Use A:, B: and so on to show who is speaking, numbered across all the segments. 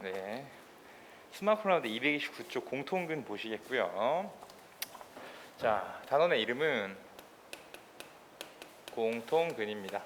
A: 네. 스마트 라운드 229쪽 공통근 보시겠고요. 자, 단원의 이름은 공통근입니다.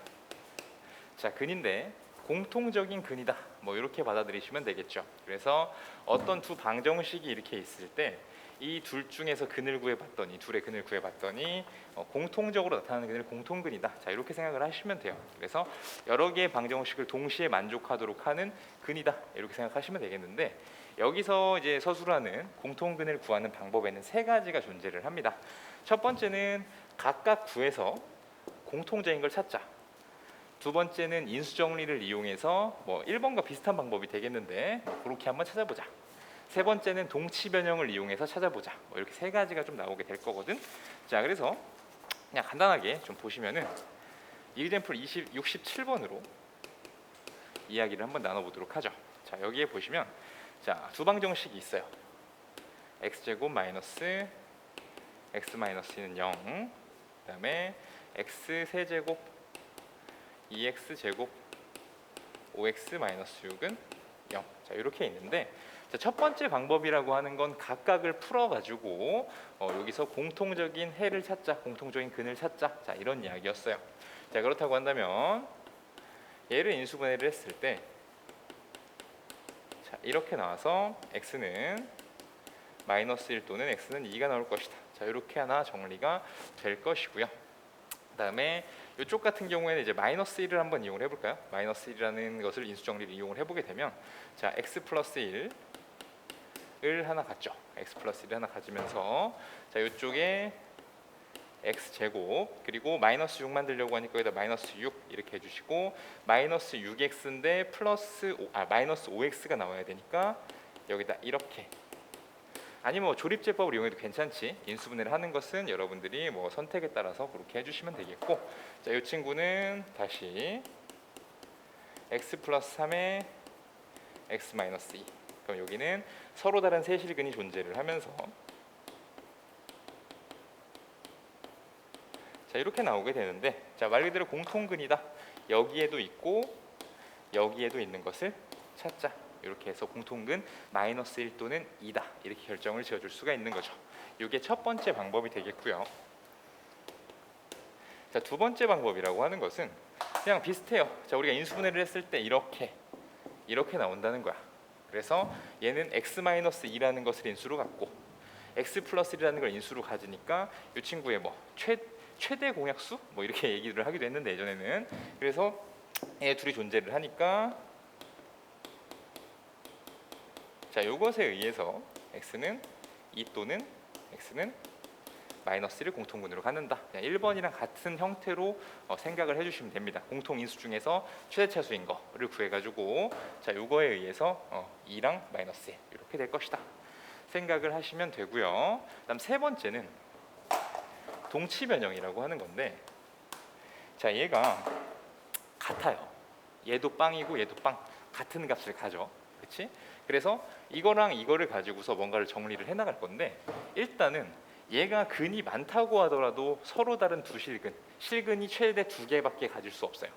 A: 자, 근인데 공통적인 근이다. 뭐 이렇게 받아들이시면 되겠죠. 그래서 어떤 두 방정식이 이렇게 있을 때 이 둘 중에서 근을 구해봤더니 둘의 근을 구해봤더니 공통적으로 나타나는 근을 공통근이다. 자, 이렇게 생각을 하시면 돼요. 그래서 여러 개의 방정식을 동시에 만족하도록 하는 근이다. 이렇게 생각하시면 되겠는데 여기서 이제 서술하는 공통근을 구하는 방법에는 세 가지가 존재를 합니다. 첫 번째는 각각 구해서 공통적인 걸 찾자. 두 번째는 인수정리를 이용해서 뭐 1번과 비슷한 방법이 되겠는데 그렇게 한번 찾아보자. 세 번째는 동치 변형을 이용해서 찾아보자. 뭐 이렇게 세 가지가 좀 나오게 될 거거든. 자, 그래서 그냥 간단하게 좀 보시면은 이그젬플 67번으로 이야기를 한번 나눠보도록 하죠. 자, 여기에 보시면 자, 두 방정식이 있어요. x제곱 마이너스 x 마이너스는 0, 그다음에 x 세제곱 2x 제곱 5x 마이너스 6은 0. 자, 이렇게 있는데 자, 첫 번째 방법이라고 하는 건 각각을 풀어가지고 여기서 공통적인 해를 찾자, 공통적인 근을 찾자. 자, 이런 이야기였어요. 자, 그렇다고 한다면 얘를 인수분해를 했을 때 자, 이렇게 나와서 x는 마이너스 1 또는 x는 2가 나올 것이다. 자, 이렇게 하나 정리가 될 것이고요. 그다음에 이쪽 같은 경우에는 이제 마이너스 1을 한번 이용을 해볼까요? 마이너스 1이라는 것을 인수정리를 이용을 해보게 되면 자, x 플러스 1을 하나 갖죠. x 플러스 1을 하나 가지면서 자, 이쪽에 x 제곱 그리고 마이너스 6 만들려고 하니까 여기다 마이너스 6 이렇게 해주시고 마이너스 6x인데 마이너스 5x가 나와야 되니까 여기다 이렇게 아니면 뭐 조립제법을 이용해도 괜찮지. 인수분해를 하는 것은 여러분들이 뭐 선택에 따라서 그렇게 해주시면 되겠고 자, 이 친구는 다시 x 플러스 3에 x 마이너스 2 그럼 여기는 서로 다른 세실근이 존재를 하면서 자, 이렇게 나오게 되는데 자, 말 그대로 공통근이다. 여기에도 있고 여기에도 있는 것을 찾자. 이렇게 해서 공통근 마이너스 1 또는 2다. 이렇게 결정을 지어줄 수가 있는 거죠. 이게 첫 번째 방법이 되겠고요. 자, 두 번째 방법이라고 하는 것은 그냥 비슷해요. 자, 우리가 인수분해를 했을 때 이렇게 나온다는 거야. 그래서 얘는 x-2라는 것을 인수로 갖고 x 플러스 1이라는 걸 인수로 가지니까 이 친구의 뭐 최대 공약수 뭐 이렇게 얘기를 하기도 했는데 예전에는 그래서 얘 둘이 존재를 하니까 자, 이것에 의해서 x는 2 또는 x는 마이너스 1을 공통근으로 갖는다. 1번이랑 같은 형태로 생각을 해주시면 됩니다. 공통인수 중에서 최대차수인 거를 구해가지고 자, 요거에 의해서 2랑 마이너스 1 이렇게 될 것이다. 생각을 하시면 되고요. 그다음 세 번째는 동치 변형이라고 하는 건데 자, 얘가 같아요. 얘도 빵이고 얘도 빵 같은 값을 가져. 그렇지? 그래서 이거랑 이거를 가지고서 뭔가를 정리를 해나갈 건데 일단은 얘가 근이 많다고 하더라도 서로 다른 두 실근이 최대 2개밖에 가질 수 없어요.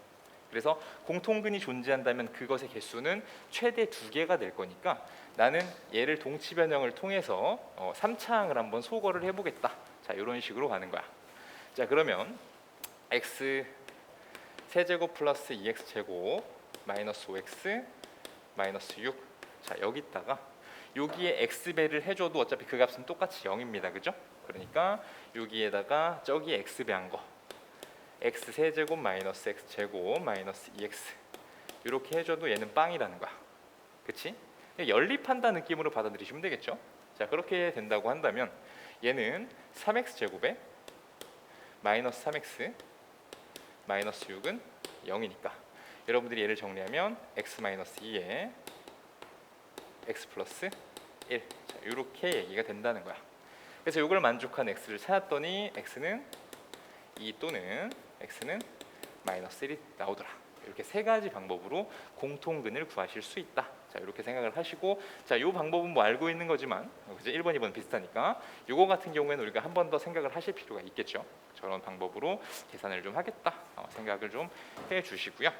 A: 그래서 공통근이 존재한다면 그것의 개수는 최대 2개가 될 거니까 나는 얘를 동치 변형을 통해서 3차항을 한번 소거를 해보겠다. 자, 이런 식으로 가는 거야. 자, 그러면 x 세제곱 플러스 2x 제곱 마이너스 5x 마이너스 6 자, 여기다가 여기에 x배를 해줘도 어차피 그 값은 똑같이 0입니다. 그죠? 그러니까 여기에다가 저기 x배 한 거 x 세제곱 마이너스 x 제곱 마이너스 2x 이렇게 해줘도 얘는 빵이라는 거야. 그치? 연립한다 느낌으로 받아들이시면 되겠죠? 자, 그렇게 된다고 한다면 얘는 3x 제곱에 마이너스 3x 마이너스 6은 0이니까 여러분들이 얘를 정리하면 x 마이너스 2에 x 플러스 1 자, 이렇게 얘기가 된다는 거야. 그래서 이걸 만족한 x를 찾았더니 x는 2 또는 x는 마이너스 1이 나오더라. 이렇게 세 가지 방법으로 공통근을 구하실 수 있다. 자, 이렇게 생각을 하시고 자, 이 방법은 뭐 알고 있는 거지만 그죠? 1번, 2번 비슷하니까 이거 같은 경우에는 우리가 한 번 더 생각을 하실 필요가 있겠죠. 저런 방법으로 계산을 좀 하겠다 생각을 좀 해주시고요.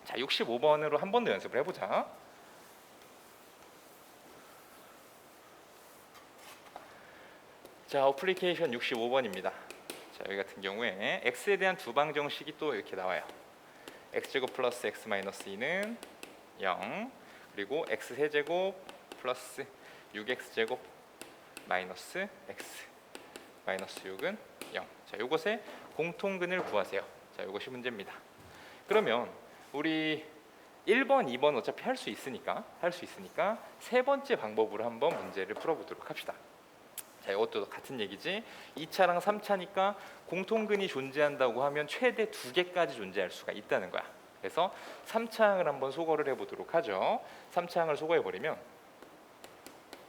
A: 자, 65번으로 한 번 더 연습을 해보자. 자, 어플리케이션 65번입니다. 자, 여기 같은 경우에 x에 대한 두 방정식이 또 이렇게 나와요. x제곱 플러스 x 마이너스 2는 0, 그리고 x 세제곱 플러스 6x제곱 마이너스 x 마이너스 6은 0. 자, 요것의 공통근을 구하세요. 자, 요것이 문제입니다. 그러면 우리 1번, 2번 어차피 할 수 있으니까 세 번째 방법으로 한번 문제를 풀어보도록 합시다. 자, 이것도 같은 얘기지. 2차랑 3차니까 공통근이 존재한다고 하면 최대 2개까지 존재할 수가 있다는 거야. 그래서 3차항을 한번 소거를 해보도록 하죠. 3차항을 소거해버리면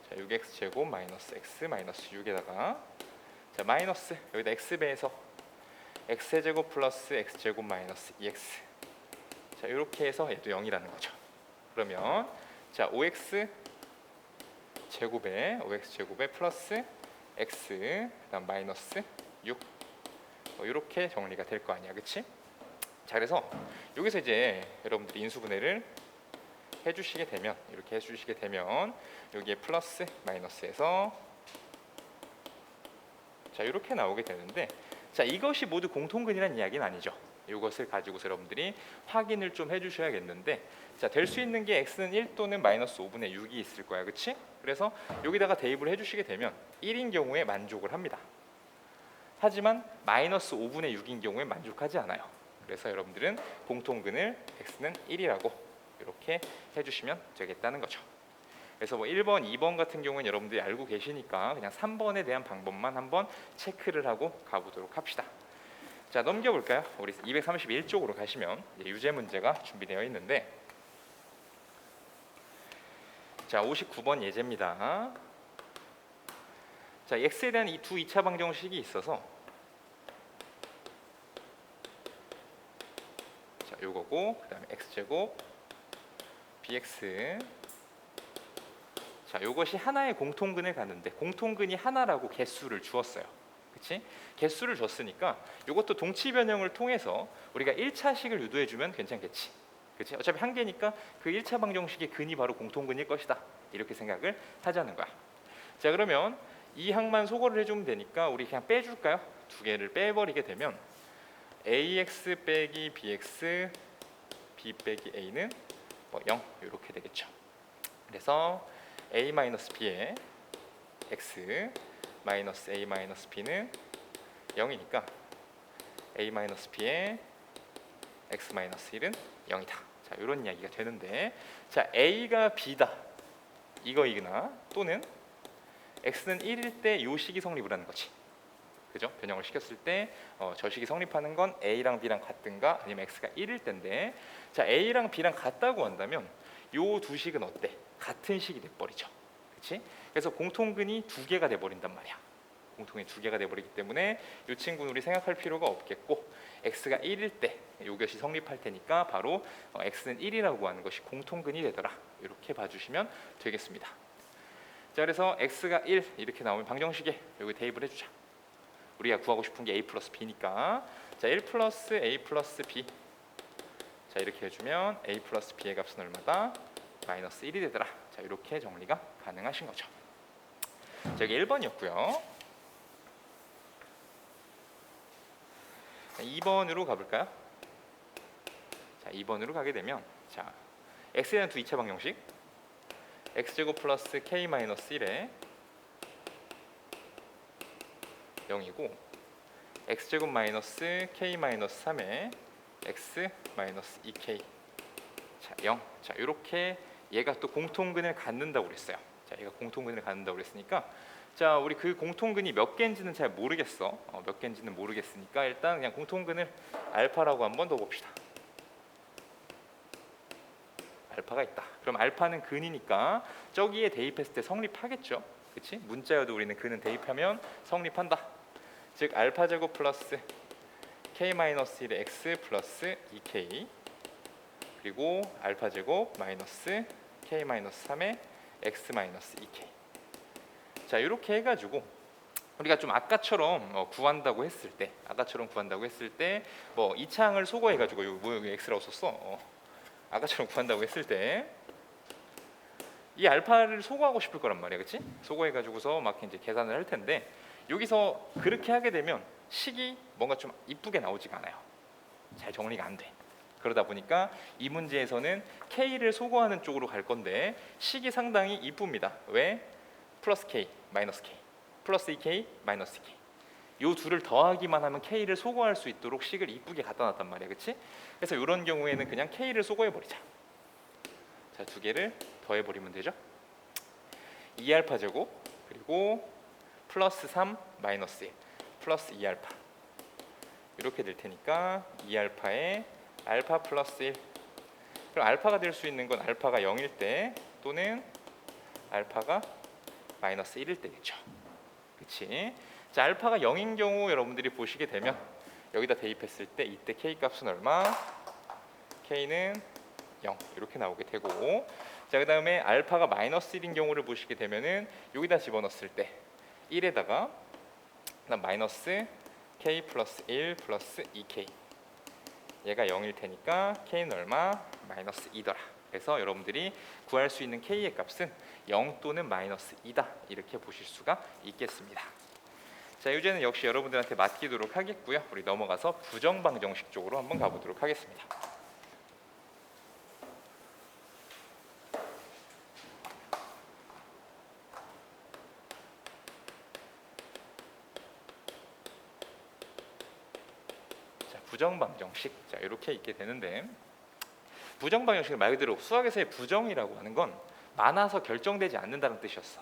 A: 자, 6x제곱 마이너스 x 마이너스 6에다가 자, 마이너스 여기다 x배에서 x제곱 플러스 x제곱 마이너스 2x 자, 이렇게 해서 얘도 0이라는 거죠. 그러면 자, 5x 제곱에 플러스 x 그다음 마이너스 6 이렇게 정리가 될 거 아니야, 그렇지? 자, 그래서 여기서 이제 여러분들이 인수분해를 해주시게 되면 이렇게 해주시게 되면 여기에 플러스 마이너스에서 자, 이렇게 나오게 되는데 자, 이것이 모두 공통근이라는 이야기는 아니죠. 이것을 가지고서 여러분들이 확인을 좀 해주셔야겠는데 자, 될 수 있는 게 x는 1 또는 마이너스 5분의 6이 있을 거야, 그렇지? 그래서 여기다가 대입을 해주시게 되면 1인 경우에 만족을 합니다. 하지만 마이너스 5분의 6인 경우에 만족하지 않아요. 그래서 여러분들은 공통근을 x는 1이라고 이렇게 해주시면 되겠다는 거죠. 그래서 뭐 1번, 2번 같은 경우는 여러분들이 알고 계시니까 그냥 3번에 대한 방법만 한번 체크를 하고 가보도록 합시다. 자, 넘겨볼까요? 우리 231쪽으로 가시면 유제 문제가 준비되어 있는데 자, 59번 예제입니다. 자, x에 대한 이 두 2차 방정식이 있어서 자, 요거고 그다음에 x제곱 bx 자, 요것이 하나의 공통근을 가는데 공통근이 하나라고 개수를 주었어요. 그치? 개수를 줬으니까 요것도 동치 변형을 통해서 우리가 1차식을 유도해 주면 괜찮겠지. 그치? 어차피 한 개니까 그 1차 방정식의 근이 바로 공통근일 것이다. 이렇게 생각을 하자는 거야. 자, 그러면 이 항만 소거를 해주면 되니까 우리 그냥 빼줄까요? 두 개를 빼버리게 되면 ax 빼기 bx b 빼기 a는 뭐 0 이렇게 되겠죠. 그래서 a 마이너스 b의 x 마이너스 a 마이너스 b는 0이니까 a 마이너스 b의 x 마이너스 1은 0이다. 자, 이런 이야기가 되는데 자, a가 b다 이거이거나 또는 x는 1일 때 요 식이 성립을 하는 거지. 그죠? 변형을 시켰을 때 저 식이 성립하는 건 a랑 b랑 같든가 아니면 x가 1일 때인데 자, a랑 b랑 같다고 한다면 요 두 식은 어때? 같은 식이 돼버리죠. 그렇지? 그래서 공통근이 두 개가 돼버린단 말이야. 공통근이 두 개가 돼버리기 때문에 이 친구는 우리 생각할 필요가 없겠고 x가 1일 때 요것이 성립할 테니까 바로 x는 1이라고 하는 것이 공통근이 되더라. 이렇게 봐주시면 되겠습니다. 자, 그래서 x가 1 이렇게 나오면 방정식에 여기 대입을 해주자. 우리가 구하고 싶은 게 a 플러스 b니까 자, 1 플러스 a 플러스 b 자, 이렇게 해주면 a 플러스 b의 값은 얼마다? 마이너스 1이 되더라. 자, 이렇게 정리가 가능하신 거죠. 자, 여기 1번이었고요. 2번으로 가볼까요? 자, 2번으로 가게 되면 자, x에 대한 두 2차 방정식 x제곱 플러스 k 마이너스 1에 0이고 x제곱 마이너스 k 마이너스 3에 x 마이너스 2k 자, 0. 자, 이렇게 얘가 또 공통근을 갖는다고 그랬어요. 자, 얘가 공통근을 갖는다고 그랬으니까 자, 우리 그 공통근이 몇 개인지는 잘 모르겠어. 몇 개인지는 모르겠으니까 일단 그냥 공통근을 알파라고 한번 더 봅시다. 알파가 있다. 그럼 알파는 근이니까 저기에 대입했을 때 성립하겠죠. 그렇지? 문자여도 우리는 근은 대입하면 성립한다. 즉 알파 제곱 플러스 k-1의 x 플러스 2k 그리고 알파 제곱 마이너스 k-3의 x 마이너스 2k 자, 이렇게 해가지고 우리가 좀 아까처럼 구한다고 했을 때 뭐 2차항을 소거해가지고 여기 x라고 썼어. 아까처럼 구한다고 했을 때 이 알파를 소거하고 싶을 거란 말이야, 그렇지? 소거해가지고서 막 이제 계산을 할 텐데 여기서 그렇게 하게 되면 식이 뭔가 좀 이쁘게 나오지가 않아요. 잘 정리가 안 돼. 그러다 보니까 이 문제에서는 K를 소거하는 쪽으로 갈 건데 식이 상당히 이쁩니다. 왜? 플러스 K, 마이너스 K, 플러스 2K, 마이너스 2K. 요 둘을 더하기만 하면 K를 소거할 수 있도록 식을 이쁘게 갖다 놨단 말이야, 그렇지? 그래서 이런 경우에는 그냥 K를 소거해 버리자. 자, 두 개를 더해 버리면 되죠. 2알파 제곱 그리고 플러스 3 마이너스 1 플러스 2알파 이렇게 될 테니까 2알파에 알파 플러스 1. 그럼 알파가 될 수 있는 건 알파가 0일 때 또는 알파가 마이너스 1일 때겠죠. 그렇지? 자, 알파가 0인 경우 여러분들이 보시게 되면 여기다 대입했을 때 이때 K 값은 얼마? K는 0 이렇게 나오게 되고, 자, 그 다음에 알파가 마이너스 1인 경우를 보시게 되면은 여기다 집어넣었을 때 1에다가 마이너스 K 플러스 1 플러스 2K, 얘가 0일 테니까 K는 얼마? 마이너스 2더라. 그래서 여러분들이 구할 수 있는 K의 값은 0 또는 마이너스 2다 이렇게 보실 수가 있겠습니다. 자, 유제는 역시 여러분들한테 맡기도록 하겠고요. 우리 넘어가서 부정방정식 쪽으로 한번 가보도록 하겠습니다. 자, 부정방정식. 자, 이렇게 있게 되는데, 부정방정식은 말 그대로 수학에서의 부정이라고 하는 건 많아서 결정되지 않는다는 뜻이었어.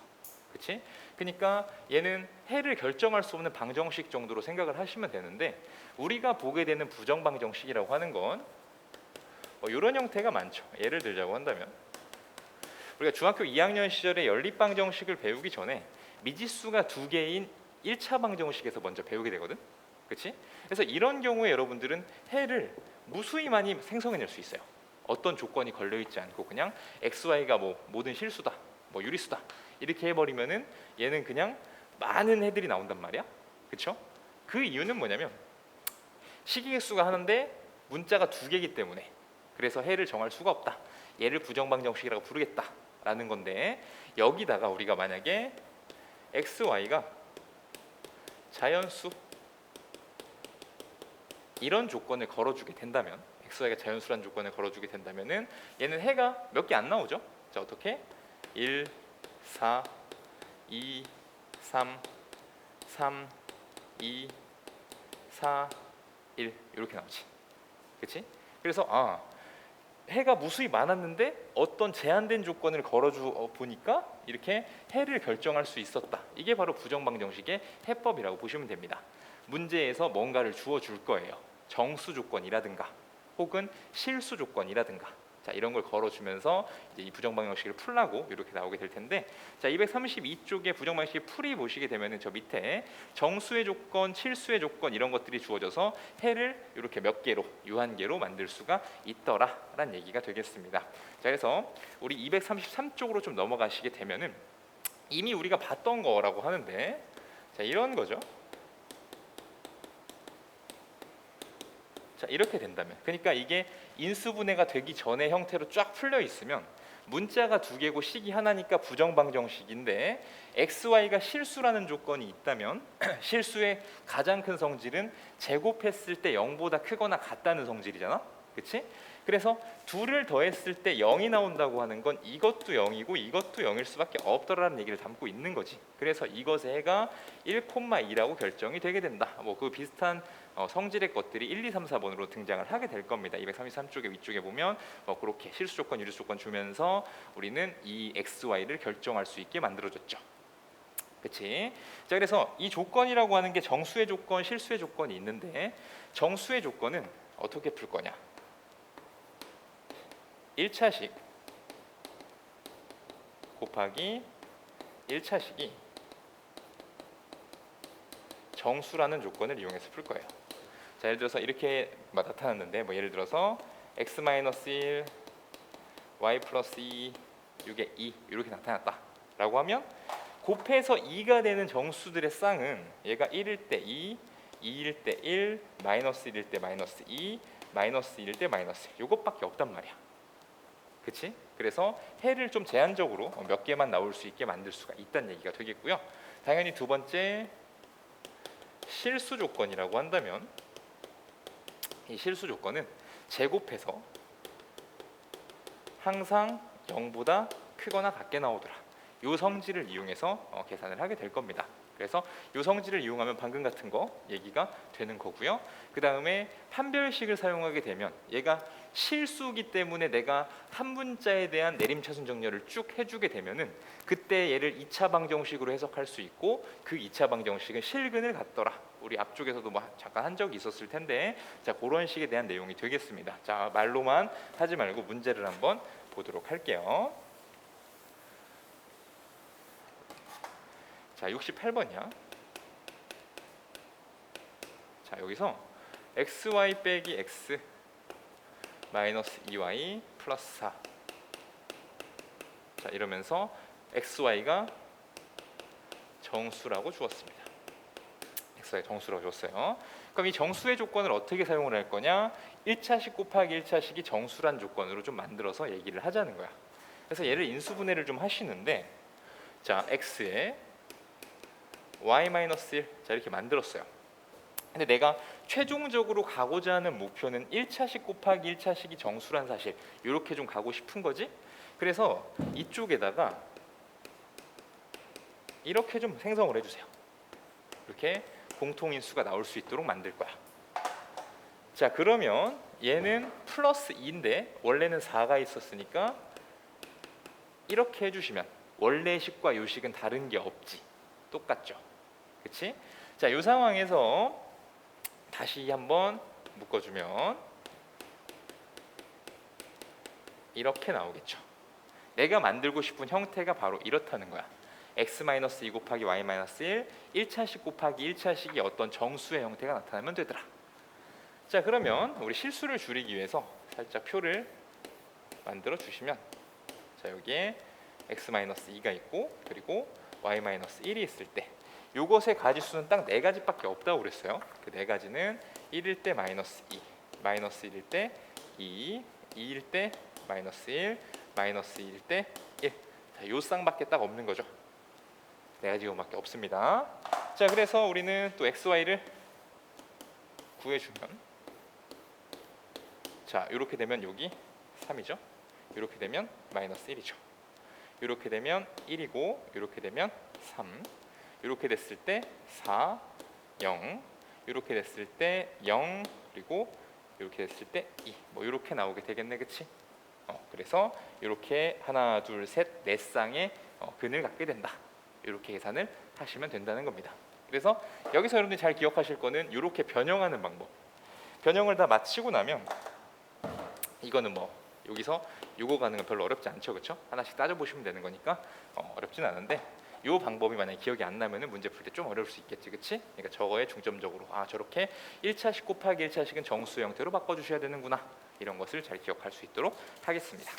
A: 그렇지? 그러니까 얘는 해를 결정할 수 없는 방정식 정도로 생각을 하시면 되는데, 우리가 보게 되는 부정방정식이라고 하는 건 이런 형태가 많죠. 예를 들자고 한다면 우리가 중학교 2학년 시절에 연립방정식을 배우기 전에 미지수가 두 개인 1차 방정식에서 먼저 배우게 되거든. 그렇지? 그래서 이런 경우에 여러분들은 해를 무수히 많이 생성해낼 수 있어요. 어떤 조건이 걸려있지 않고 그냥 XY가 모든 실수다, 유리수다 이렇게 해버리면은 얘는 그냥 많은 해들이 나온단 말이야. 그렇죠? 그 이유는 뭐냐면 식이개수가 하나인데 문자가 두 개이기 때문에, 그래서 해를 정할 수가 없다. 얘를 부정방정식이라고 부르겠다라는 건데, 여기다가 우리가 만약에 XY가 자연수 이런 조건을 걸어주게 된다면, XY가 자연수라는 조건을 걸어주게 된다면은 얘는 해가 몇 개 안 나오죠. 자, 어떻게? 1, 4, 2, 3, 3, 2, 4, 1 이렇게 나오지. 그렇지? 그래서 해가 무수히 많았는데 어떤 제한된 조건을 걸어주 보니까 이렇게 해를 결정할 수 있었다. 이게 바로 부정방정식의 해법이라고 보시면 됩니다. 문제에서 뭔가를 주어줄 거예요. 정수 조건이라든가 혹은 실수 조건이라든가, 자, 이런 걸 걸어주면서 이제 이 부정방정식을 풀라고 이렇게 나오게 될 텐데, 자, 232쪽의 부정방정식 풀이 보시게 되면은 저 밑에 정수의 조건, 실수의 조건 이런 것들이 주어져서 해를 이렇게 몇 개로, 유한계로 만들 수가 있더라라는 얘기가 되겠습니다. 자, 그래서 우리 233쪽으로 좀 넘어가시게 되면은 이미 우리가 봤던 거라고 하는데, 자, 이런 거죠. 자, 이렇게 된다면, 그러니까 이게 인수분해가 되기 전의 형태로 쫙 풀려 있으면 문자가 두 개고 식이 하나니까 부정방정식인데, XY가 실수라는 조건이 있다면 실수의 가장 큰 성질은 제곱했을 때 0보다 크거나 같다는 성질이잖아. 그렇지? 그래서 둘을 더했을 때 0이 나온다고 하는 건 이것도 0이고 이것도 0일 수밖에 없더라는 얘기를 담고 있는 거지. 그래서 이것의 해가 1,2라고 결정이 되게 된다. 그 비슷한 성질의 것들이 1, 2, 3, 4번으로 등장을 하게 될 겁니다. 233쪽의 위쪽에 보면 그렇게 실수 조건, 유리수 조건 주면서 우리는 이 XY를 결정할 수 있게 만들어줬죠. 그렇지? 자, 그래서 이 조건이라고 하는 게 정수의 조건, 실수의 조건이 있는데, 정수의 조건은 어떻게 풀 거냐? 1차식 곱하기 1차식이 정수라는 조건을 이용해서 풀 거예요. 자, 예를 들어서 이렇게 나타났는데, 예를 들어서 x-1 y 플러스 2 6의 2 이렇게 나타났다 라고 하면, 곱해서 2가 되는 정수들의 쌍은 얘가 1일 때 2, 2일 때 1, 마이너스 1일 때 마이너스 2, 마이너스 1일 때 마이너스 1, 요것밖에 없단 말이야. 그치? 그래서 해를 좀 제한적으로 몇 개만 나올 수 있게 만들 수가 있다는 얘기가 되겠고요. 당연히 두 번째 실수 조건이라고 한다면 이 실수 조건은 제곱해서 항상 0보다 크거나 같게 나오더라. 이 성질을 이용해서 계산을 하게 될 겁니다. 그래서 이 성질을 이용하면 방금 같은 거 얘기가 되는 거고요. 그 다음에 판별식을 사용하게 되면 얘가 실수기 때문에 내가 한 문자에 대한 내림차순 정렬을 쭉 해주게 되면은 그때 얘를 2차 방정식으로 해석할 수 있고 그 2차 방정식은 실근을 갖더라. 우리 앞쪽에서도 뭐 잠깐 한 적이 있었을 텐데 자 그런 식에 대한 내용이 되겠습니다. 자 말로만 하지 말고 문제를 한번 보도록 할게요. 자 68번이야. 자 여기서 xy 빼기 x 마이너스 2y 플러스 4. 자 이러면서 xy가 정수라고 주었습니다. xy 정수라고 줬어요. 그럼 이 정수의 조건을 어떻게 사용을 할 거냐? 1차식 곱하기 1차식이 정수란 조건으로 좀 만들어서 얘기를 하자는 거야. 그래서 얘를 인수분해를 좀 하시는데 자 x에 y-1 자 이렇게 만들었어요. 근데 내가 최종적으로 가고자 하는 목표는 1차식 곱하기 1차식이 정수란 사실 이렇게 좀 가고 싶은 거지. 그래서 이쪽에다가 이렇게 좀 생성을 해주세요. 이렇게 공통인수가 나올 수 있도록 만들 거야. 자 그러면 얘는 플러스 2인데 원래는 4가 있었으니까 이렇게 해주시면 원래 식과 요 식은 다른 게 없지. 똑같죠. 그치? 자, 이 상황에서 다시 한번 묶어주면 이렇게 나오겠죠. 내가 만들고 싶은 형태가 바로 이렇다는 거야. x-2 곱하기 y-1 1차식 곱하기 1차식이 어떤 정수의 형태가 나타나면 되더라. 자 그러면 우리 실수를 줄이기 위해서 살짝 표를 만들어 주시면 자 여기에 x-2가 있고 그리고 y-1이 있을 때 요것의 가지수는 딱 4가지밖에 없다고 그랬어요. 그 4가지는 1일 때 마이너스 2, 마이너스 1일 때 2, 2일 때 마이너스 1, 마이너스 2일 때 1. 자, 요 쌍밖에 딱 없는 거죠. 4가지 요밖에 없습니다. 자, 그래서 우리는 또 xy를 구해주면 자, 이렇게 되면 여기 3이죠. 이렇게 되면 마이너스 1이죠. 이렇게 되면 1이고 이렇게 되면 3. 이렇게 됐을 때 4, 0. 이렇게 됐을 때 0 그리고 이렇게 됐을 때 2. 뭐 이렇게 나오게 되겠네, 그렇지? 그래서 이렇게 하나, 둘, 셋, 4쌍의 근을 갖게 된다. 이렇게 계산을 하시면 된다는 겁니다. 그래서 여기서 여러분들이 잘 기억하실 거는 이렇게 변형하는 방법. 변형을 다 마치고 나면 이거는 뭐 여기서 요거 가는 건 별로 어렵지 않죠, 그렇죠? 하나씩 따져보시면 되는 거니까 어렵진 않은데 요 방법이 만약에 기억이 안 나면은 문제 풀 때 좀 어려울 수 있겠지, 그렇지? 그러니까 저거에 중점적으로 저렇게 1차식 곱하기 1차식은 정수 형태로 바꿔주셔야 되는구나. 이런 것을 잘 기억할 수 있도록 하겠습니다.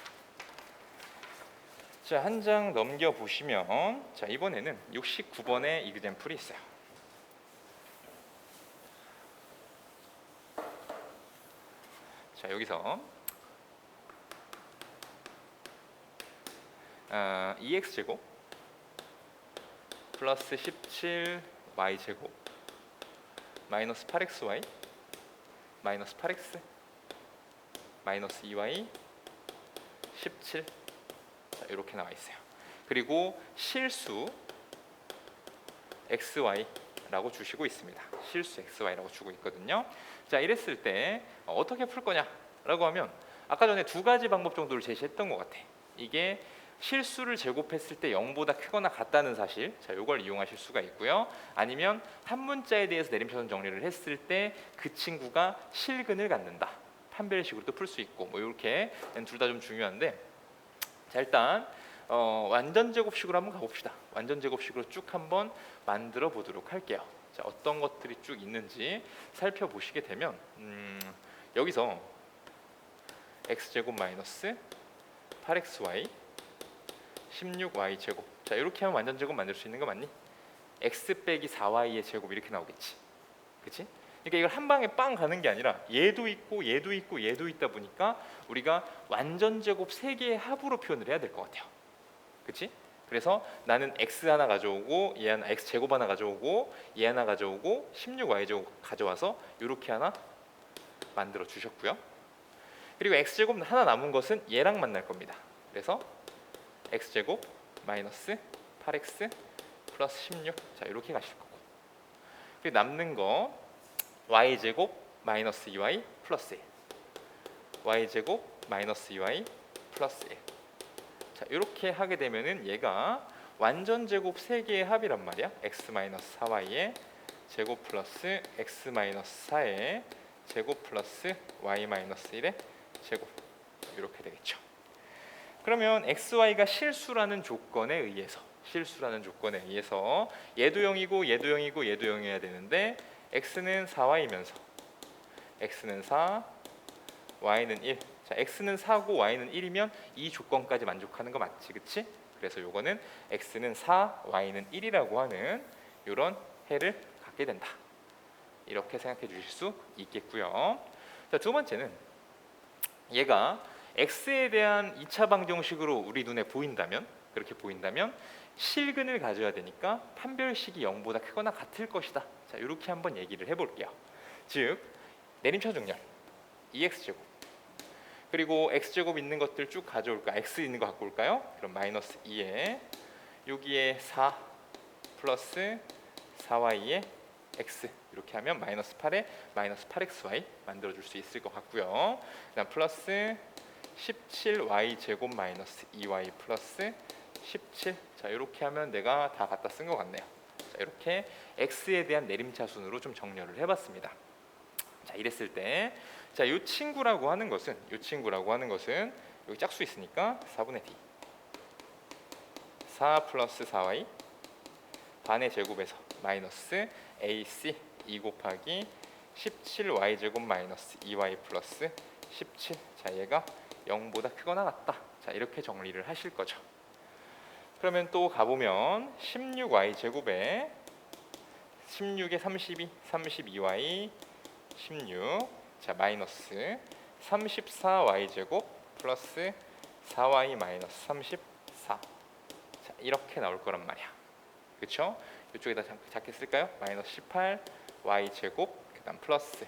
A: 자, 한 장 넘겨 보시면 자 이번에는 69번의 이그젬플이 있어요. 자 여기서 2x제곱 플러스 17y제곱 마이너스 8xy 마이너스 8x 마이너스 2y 17 자, 이렇게 나와 있어요. 그리고 실수 xy라고 주시고 있습니다. 실수 xy라고 주고 있거든요. 자 이랬을 때 어떻게 풀 거냐라고 하면 아까 전에 2가지 방법 정도를 제시했던 것 같아. 이게 실수를 제곱했을 때 0보다 크거나 같다는 사실, 자 이걸 이용하실 수가 있고요. 아니면 한 문자에 대해서 내림차순 정리를 했을 때 그 친구가 실근을 갖는다. 판별식으로도 풀 수 있고 뭐 이렇게 둘 다 좀 중요한데 자 일단 완전 제곱식으로 한번 가봅시다. 완전 제곱식으로 쭉 한번 만들어 보도록 할게요. 자 어떤 것들이 쭉 있는지 살펴보시게 되면 여기서 x제곱 마이너스 8xy 16y 제곱 자 이렇게 하면 완전 제곱 만들 수 있는 거 맞니? x 빼기 4y의 제곱 이렇게 나오겠지, 그렇지? 그러니까 이걸 한 방에 빵 가는 게 아니라 얘도 있고 얘도 있고 얘도 있다 보니까 우리가 완전 제곱 3개의 합으로 표현을 해야 될 것 같아요, 그렇지? 그래서 나는 x 하나 가져오고 얘 하나 x 제곱 하나 가져오고 얘 하나 가져오고 16y 제곱 가져와서 이렇게 하나 만들어 주셨고요. 그리고 x 제곱 하나 남은 것은 얘랑 만날 겁니다. 그래서 x 제곱 마이너스 8x 플러스 16. 자, 이렇게 가실 거고. 그리고 남는 거 y 제곱 마이너스 2y 플러스 1. y 제곱 마이너스 2y 플러스 1. 자, 이렇게 하게 되면은 얘가 완전 제곱 3개의 합이란 말이야. x 마이너스 4y의 제곱 플러스 x 마이너스 4의 제곱 플러스 y 마이너스 1의 제곱. 이렇게 되겠죠. 그러면 xy가 실수라는 조건에 의해서 얘도 0이고 얘도 0이고 얘도 0이어야 되는데 x는 4y면서 x는 4, y는 1. 자, x는 4고 y는 1이면 이 조건까지 만족하는 거 맞지, 그치? 그래서 요거는 x는 4, y는 1이라고 하는 이런 해를 갖게 된다. 이렇게 생각해 주실 수 있겠고요. 자, 두 번째는 얘가 x에 대한 2차 방정식으로 우리 눈에 보인다면, 그렇게 보인다면 실근을 가져야 되니까 판별식이 0보다 크거나 같을 것이다. 자, 이렇게 한번 얘기를 해볼게요. 즉 내림차 중렬 2x제곱 그리고 x제곱 있는 것들 쭉 가져올까? x 있는 거 갖고 올까요? 그럼 마이너스 2에 여기에 4 플러스 4y에 x 이렇게 하면 마이너스 8에 마이너스 8xy 만들어줄 수 있을 것 같고요. 그다음 플러스 17y 제곱 마이너스 2y 플러스 17. 자, 이렇게 하면 내가 다 갖다 쓴 것 같네요. 자, 이렇게 x에 대한 내림차순으로 좀 정렬을 해봤습니다. 자, 이랬을 때, 자, 이 친구라고 하는 것은 여기 짝수 있으니까 4분의 d 4 플러스 4y 반의 제곱에서 마이너스 ac 2 곱하기 17y 제곱 마이너스 2y 플러스 17. 자, 얘가 0보다 크거나 같다. 자, 이렇게 정리를 하실 거죠. 그러면 또 가보면 16y 제곱에 16에 32, 32y 16. 자, 마이너스 34y 제곱 플러스 4y 마이너스 34. 자, 이렇게 나올 거란 말이야. 그렇죠? 이쪽에다 작게 쓸까요? 마이너스 18 y 제곱 그다음 플러스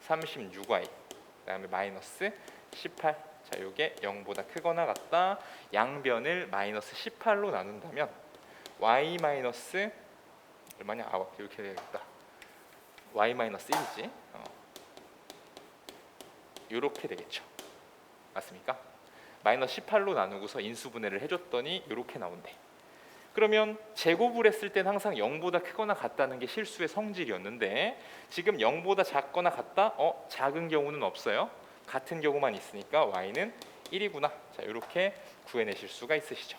A: 36y 그다음에 마이너스 18. 자, 이게 0보다 크거나 같다. 양변을 마이너스 18로 나눈다면 y 마이너스 얼마냐? 아, 이렇게 되겠다. y 마이너스 1이지. 이렇게 되겠죠. 맞습니까? 마이너스 18로 나누고서 인수분해를 해줬더니 이렇게 나온대. 그러면 제곱을 했을 땐 항상 0보다 크거나 같다는 게 실수의 성질이었는데 지금 0보다 작거나 같다? 작은 경우는 없어요. 같은 경우만 있으니까 y는 1이구나. 자, 이렇게 구해내실 수가 있으시죠.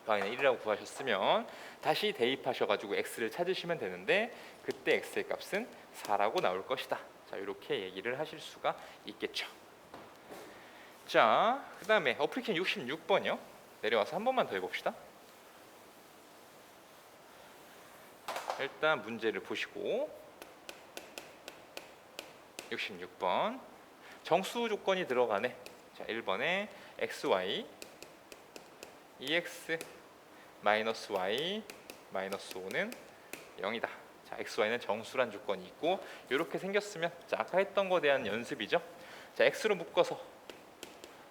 A: y는 1이라고 구하셨으면 다시 대입하셔가지고 x를 찾으시면 되는데 그때 x의 값은 4라고 나올 것이다. 자, 이렇게 얘기를 하실 수가 있겠죠. 자, 그 다음에 어플리케이션 66번이요. 내려와서 한 번만 더 해봅시다. 일단 문제를 보시고 66번 정수 조건이 들어가네. 자, 1번에 xy 2x 마이너스 y 마이너스 5는 0이다. 자, xy는 정수란 조건이 있고 이렇게 생겼으면 자, 아까 했던 거에 대한 연습이죠. 자, x로 묶어서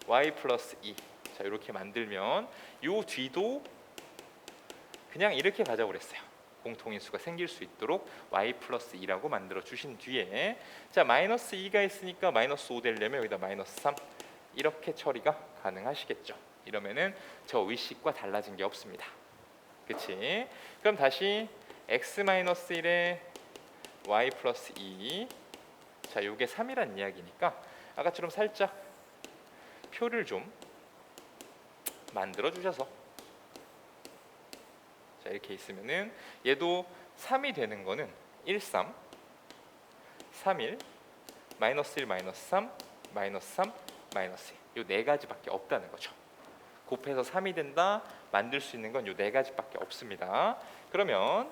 A: y 플러스 2. 자, 이렇게 만들면 요 뒤도 그냥 이렇게 가자고 그랬어요. 공통인수가 생길 수 있도록 y 플러스 2라고 만들어 주신 뒤에 자, 마이너스 2가 있으니까 마이너스 5 되려면 여기다 마이너스 3 이렇게 처리가 가능하시겠죠. 이러면은 저 의식과 달라진 게 없습니다. 그치? 그럼 다시 x 마이너스 1에 y 플러스 2. 자, 요게 3이란 이야기니까 아까처럼 살짝 표를 좀 만들어 주셔서 자, 이렇게 있으면은 얘도 3이 되는 거는 1, 3, 3, 1, 마이너스 1, 마이너스 3, 마이너스 3, 마이너스 1. 요 네 가지밖에 없다는 거죠. 곱해서 3이 된다. 만들 수 있는 건 요 네 가지밖에 없습니다. 그러면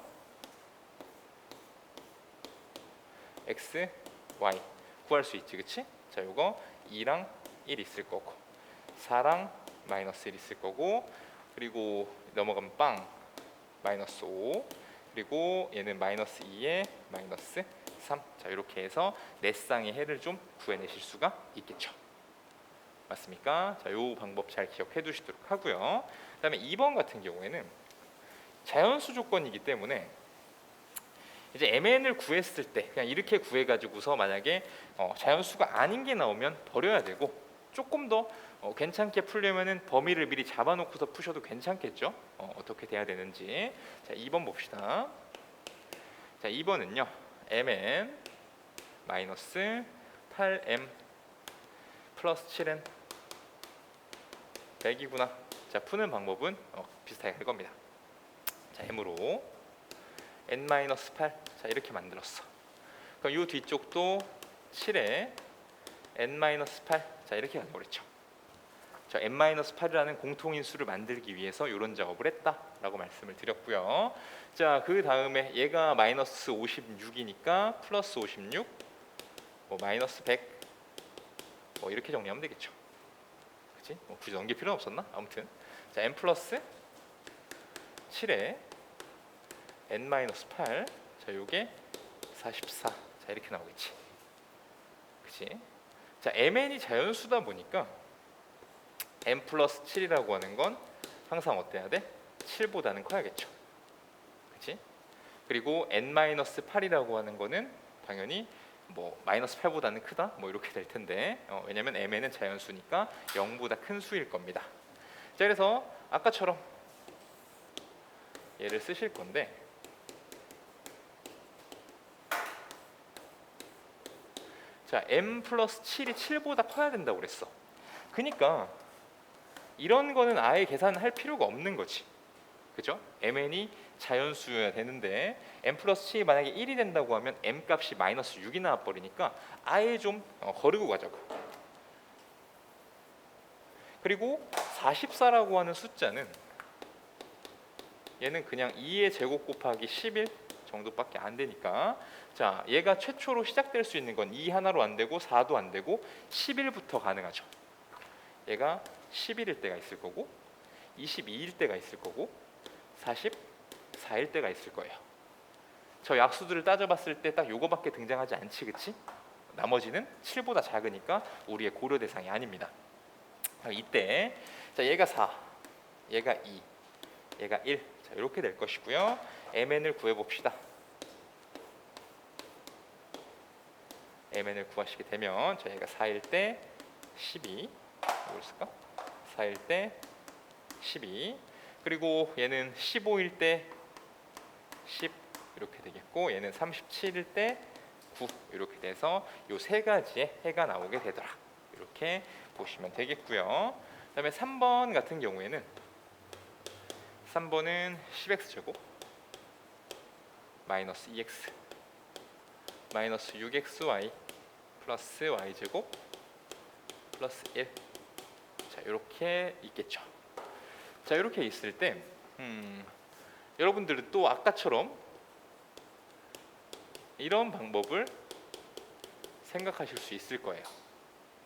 A: x, y 구할 수 있지, 그치? 자, 요거 2랑 1 있을 거고 4랑 마이너스 1 있을 거고 그리고 넘어가면 빵 마이너스 5, 그리고 얘는 마이너스 2에 마이너스 3. 자, 이렇게 해서 네 쌍의 해를 좀 구해내실 수가 있겠죠. 맞습니까? 자, 요 방법 잘 기억해 두시도록 하고요. 그다음에 2번 같은 경우에는 자연수 조건이기 때문에 이제 mn을 구했을 때 그냥 이렇게 구해 가지고서 만약에 자연수가 아닌 게 나오면 버려야 되고, 조금 더 괜찮게 풀려면은 범위를 미리 잡아놓고서 푸셔도 괜찮겠죠. 어떻게 돼야 되는지. 자, 2번 봅시다. 자, 2번은요 mn 마이너스 8m 플러스 7n 100이구나. 자, 푸는 방법은 비슷하게 할 겁니다. 자, m으로 n-8, 자, 이렇게 만들었어. 그럼 이 뒤쪽도 7에 n-8, 자, 이렇게 가려고 그랬죠. 저 n-8이라는 공통인수를 만들기 위해서 이런 작업을 했다라고 말씀을 드렸고요. 자, 그 다음에 얘가 마이너스 56이니까 플러스 56, 뭐 마이너스 100, 뭐 이렇게 정리하면 되겠죠. 그치? 굳이 넘길 필요는 없었나? 아무튼 자, n 플러스 7에 n-8, 자, 요게 44, 자, 이렇게 나오겠지. 그치? 자, mn이 자연수다 보니까 n 플러스 7이라고 하는 건 항상 어때야 돼? 7보다는 커야겠죠. 그치? 그리고 n-8이라고 하는 거는 당연히 뭐 마이너스 8보다는 크다, 뭐 이렇게 될 텐데, 왜냐면 mn은 자연수니까 0보다 큰 수일 겁니다. 자, 그래서 아까처럼 얘를 쓰실 건데, 자, m 플러스 7이 7보다 커야 된다고 그랬어. 그러니까 이런 거는 아예 계산할 필요가 없는 거지. 그죠? mn이 자연수여야 되는데 m 플러스 7이 만약에 1이 된다고 하면 m 값이 마이너스 6이 나와버리니까 아예 좀 거르고 가자고. 그리고 44라고 하는 숫자는 얘는 그냥 2의 제곱 곱하기 11 정도밖에 안 되니까, 자, 얘가 최초로 시작될 수 있는 건 2 하나로 안 되고 4도 안 되고 11부터 가능하죠. 얘가 11일 때가 있을 거고 22일 때가 있을 거고 44일 때가 있을 거예요. 저 약수들을 따져봤을 때 딱 요거밖에 등장하지 않지, 그치? 나머지는 7보다 작으니까 우리의 고려 대상이 아닙니다. 이때 자, 얘가 4, 얘가 2, 얘가 1, 자, 이렇게 될 것이고요. mn을 구해봅시다. mn을 구하시게 되면 자, 얘가 4일 때 12, 뭐였을까? 4일 때 12, 그리고 얘는 15일 때 10 이렇게 되겠고, 얘는 37일 때 9 이렇게 돼서 요 세 가지의 해가 나오게 되더라. 이렇게 보시면 되겠고요. 그다음에 3번 같은 경우에는 3번은 10x 제곱 마이너스 2x 마이너스 6xy 플러스 y 제곱 플러스 1, 자, 이렇게 있겠죠. 자, 이렇게 있을 때 여러분들은 또 아까처럼 이런 방법을 생각하실 수 있을 거예요.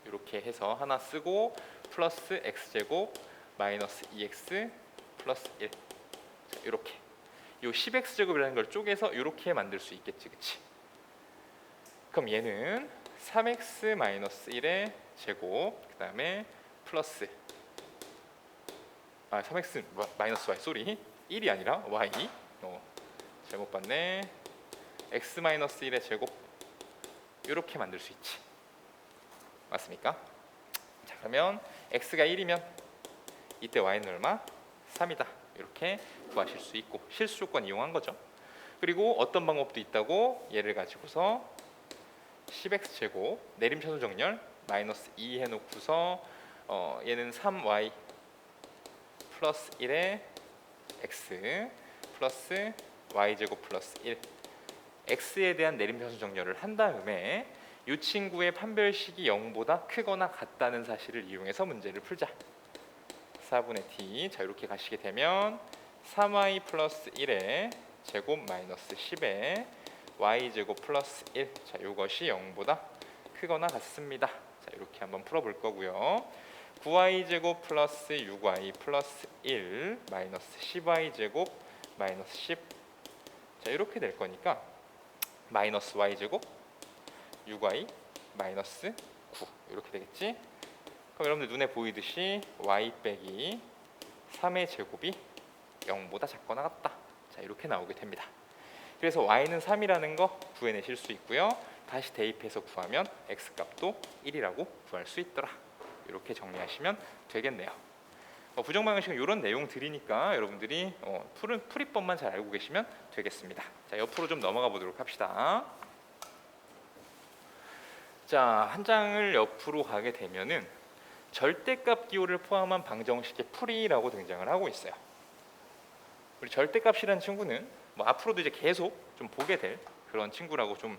A: 이렇게 해서 하나 쓰고 플러스 x제곱 마이너스 2x 플러스 1, 자, 이렇게 요 10x제곱이라는 걸 쪼개서 이렇게 만들 수 있겠지, 그치? 그럼 얘는 3x 마이너스 1의 제곱, 그 다음에 플러스 3x 마이너스 y, 쏘리, 1이 아니라 y, 잘못 봤네. x 마이너스 1의 제곱, 이렇게 만들 수 있지. 맞습니까? 자, 그러면 x가 1이면 이때 y는 얼마? 3이다. 이렇게 구하실 수 있고 실수 조건 이용한 거죠. 그리고 어떤 방법도 있다고, 얘를 가지고서 10x 제곱 내림차수 정렬 마이너스 2 해놓고서 얘는 3y 플러스 1에 x 플러스 y 제곱 플러스 1, x에 대한 내림차수 정렬을 한 다음에 이 친구의 판별식이 0보다 크거나 같다는 사실을 이용해서 문제를 풀자. 4분의 t, 자, 이렇게 가시게 되면 3y 플러스 1에 제곱 마이너스 10에 y 제곱 플러스 1, 자, 이것이 0보다 크거나 같습니다. 자, 이렇게 한번 풀어볼 거고요. 9y제곱 플러스 6y 플러스 1 마이너스 10y제곱 마이너스 10. 자, 이렇게 될 거니까 마이너스 y제곱 6y 마이너스 9 이렇게 되겠지? 그럼 여러분들 눈에 보이듯이 y 빼기 3의 제곱이 0보다 작거나 같다. 자, 이렇게 나오게 됩니다. 그래서 y는 3이라는 거 구해내실 수 있고요. 다시 대입해서 구하면 x값도 1이라고 구할 수 있더라. 이렇게 정리하시면 되겠네요. 부정방정식은 이런 내용들이니까 여러분들이 풀이법만 잘 알고 계시면 되겠습니다. 자, 옆으로 좀 넘어가 보도록 합시다. 자, 한 장을 옆으로 가게 되면은 절대값 기호를 포함한 방정식의 풀이라고 등장을 하고 있어요. 우리 절대값이라는 친구는 앞으로도 이제 계속 좀 보게 될 그런 친구라고 좀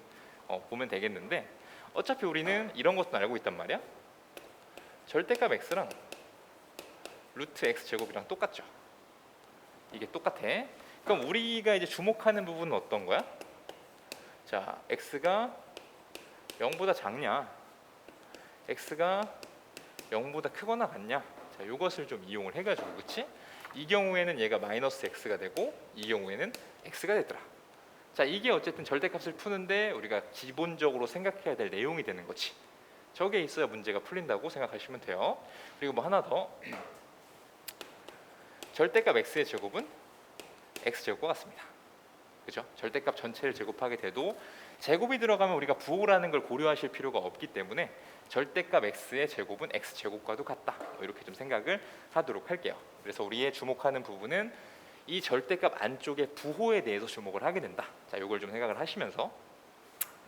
A: 보면 되겠는데, 어차피 우리는 이런 것도 알고 있단 말이야. 절대값 x랑 루트 x 제곱이랑 똑같죠. 이게 똑같아. 그럼 우리가 이제 주목하는 부분은 어떤 거야? 자, x가 0보다 작냐, x가 0보다 크거나 같냐. 자, 이것을 좀 이용을 해가지고, 그렇지? 이 경우에는 얘가 마이너스 x가 되고 이 경우에는 x가 되더라. 자, 이게 어쨌든 절대값을 푸는데 우리가 기본적으로 생각해야 될 내용이 되는 거지. 저게 있어야 문제가 풀린다고 생각하시면 돼요. 그리고 뭐 하나 더, 절대값 x의 제곱은 x제곱과 같습니다. 그죠? 절대값 전체를 제곱하게 돼도 제곱이 들어가면 우리가 부호라는 걸 고려하실 필요가 없기 때문에 절대값 x의 제곱은 x제곱과도 같다. 이렇게 좀 생각을 하도록 할게요. 그래서 우리의 주목하는 부분은 이 절대값 안쪽의 부호에 대해서 주목을 하게 된다. 자, 이걸 좀 생각을 하시면서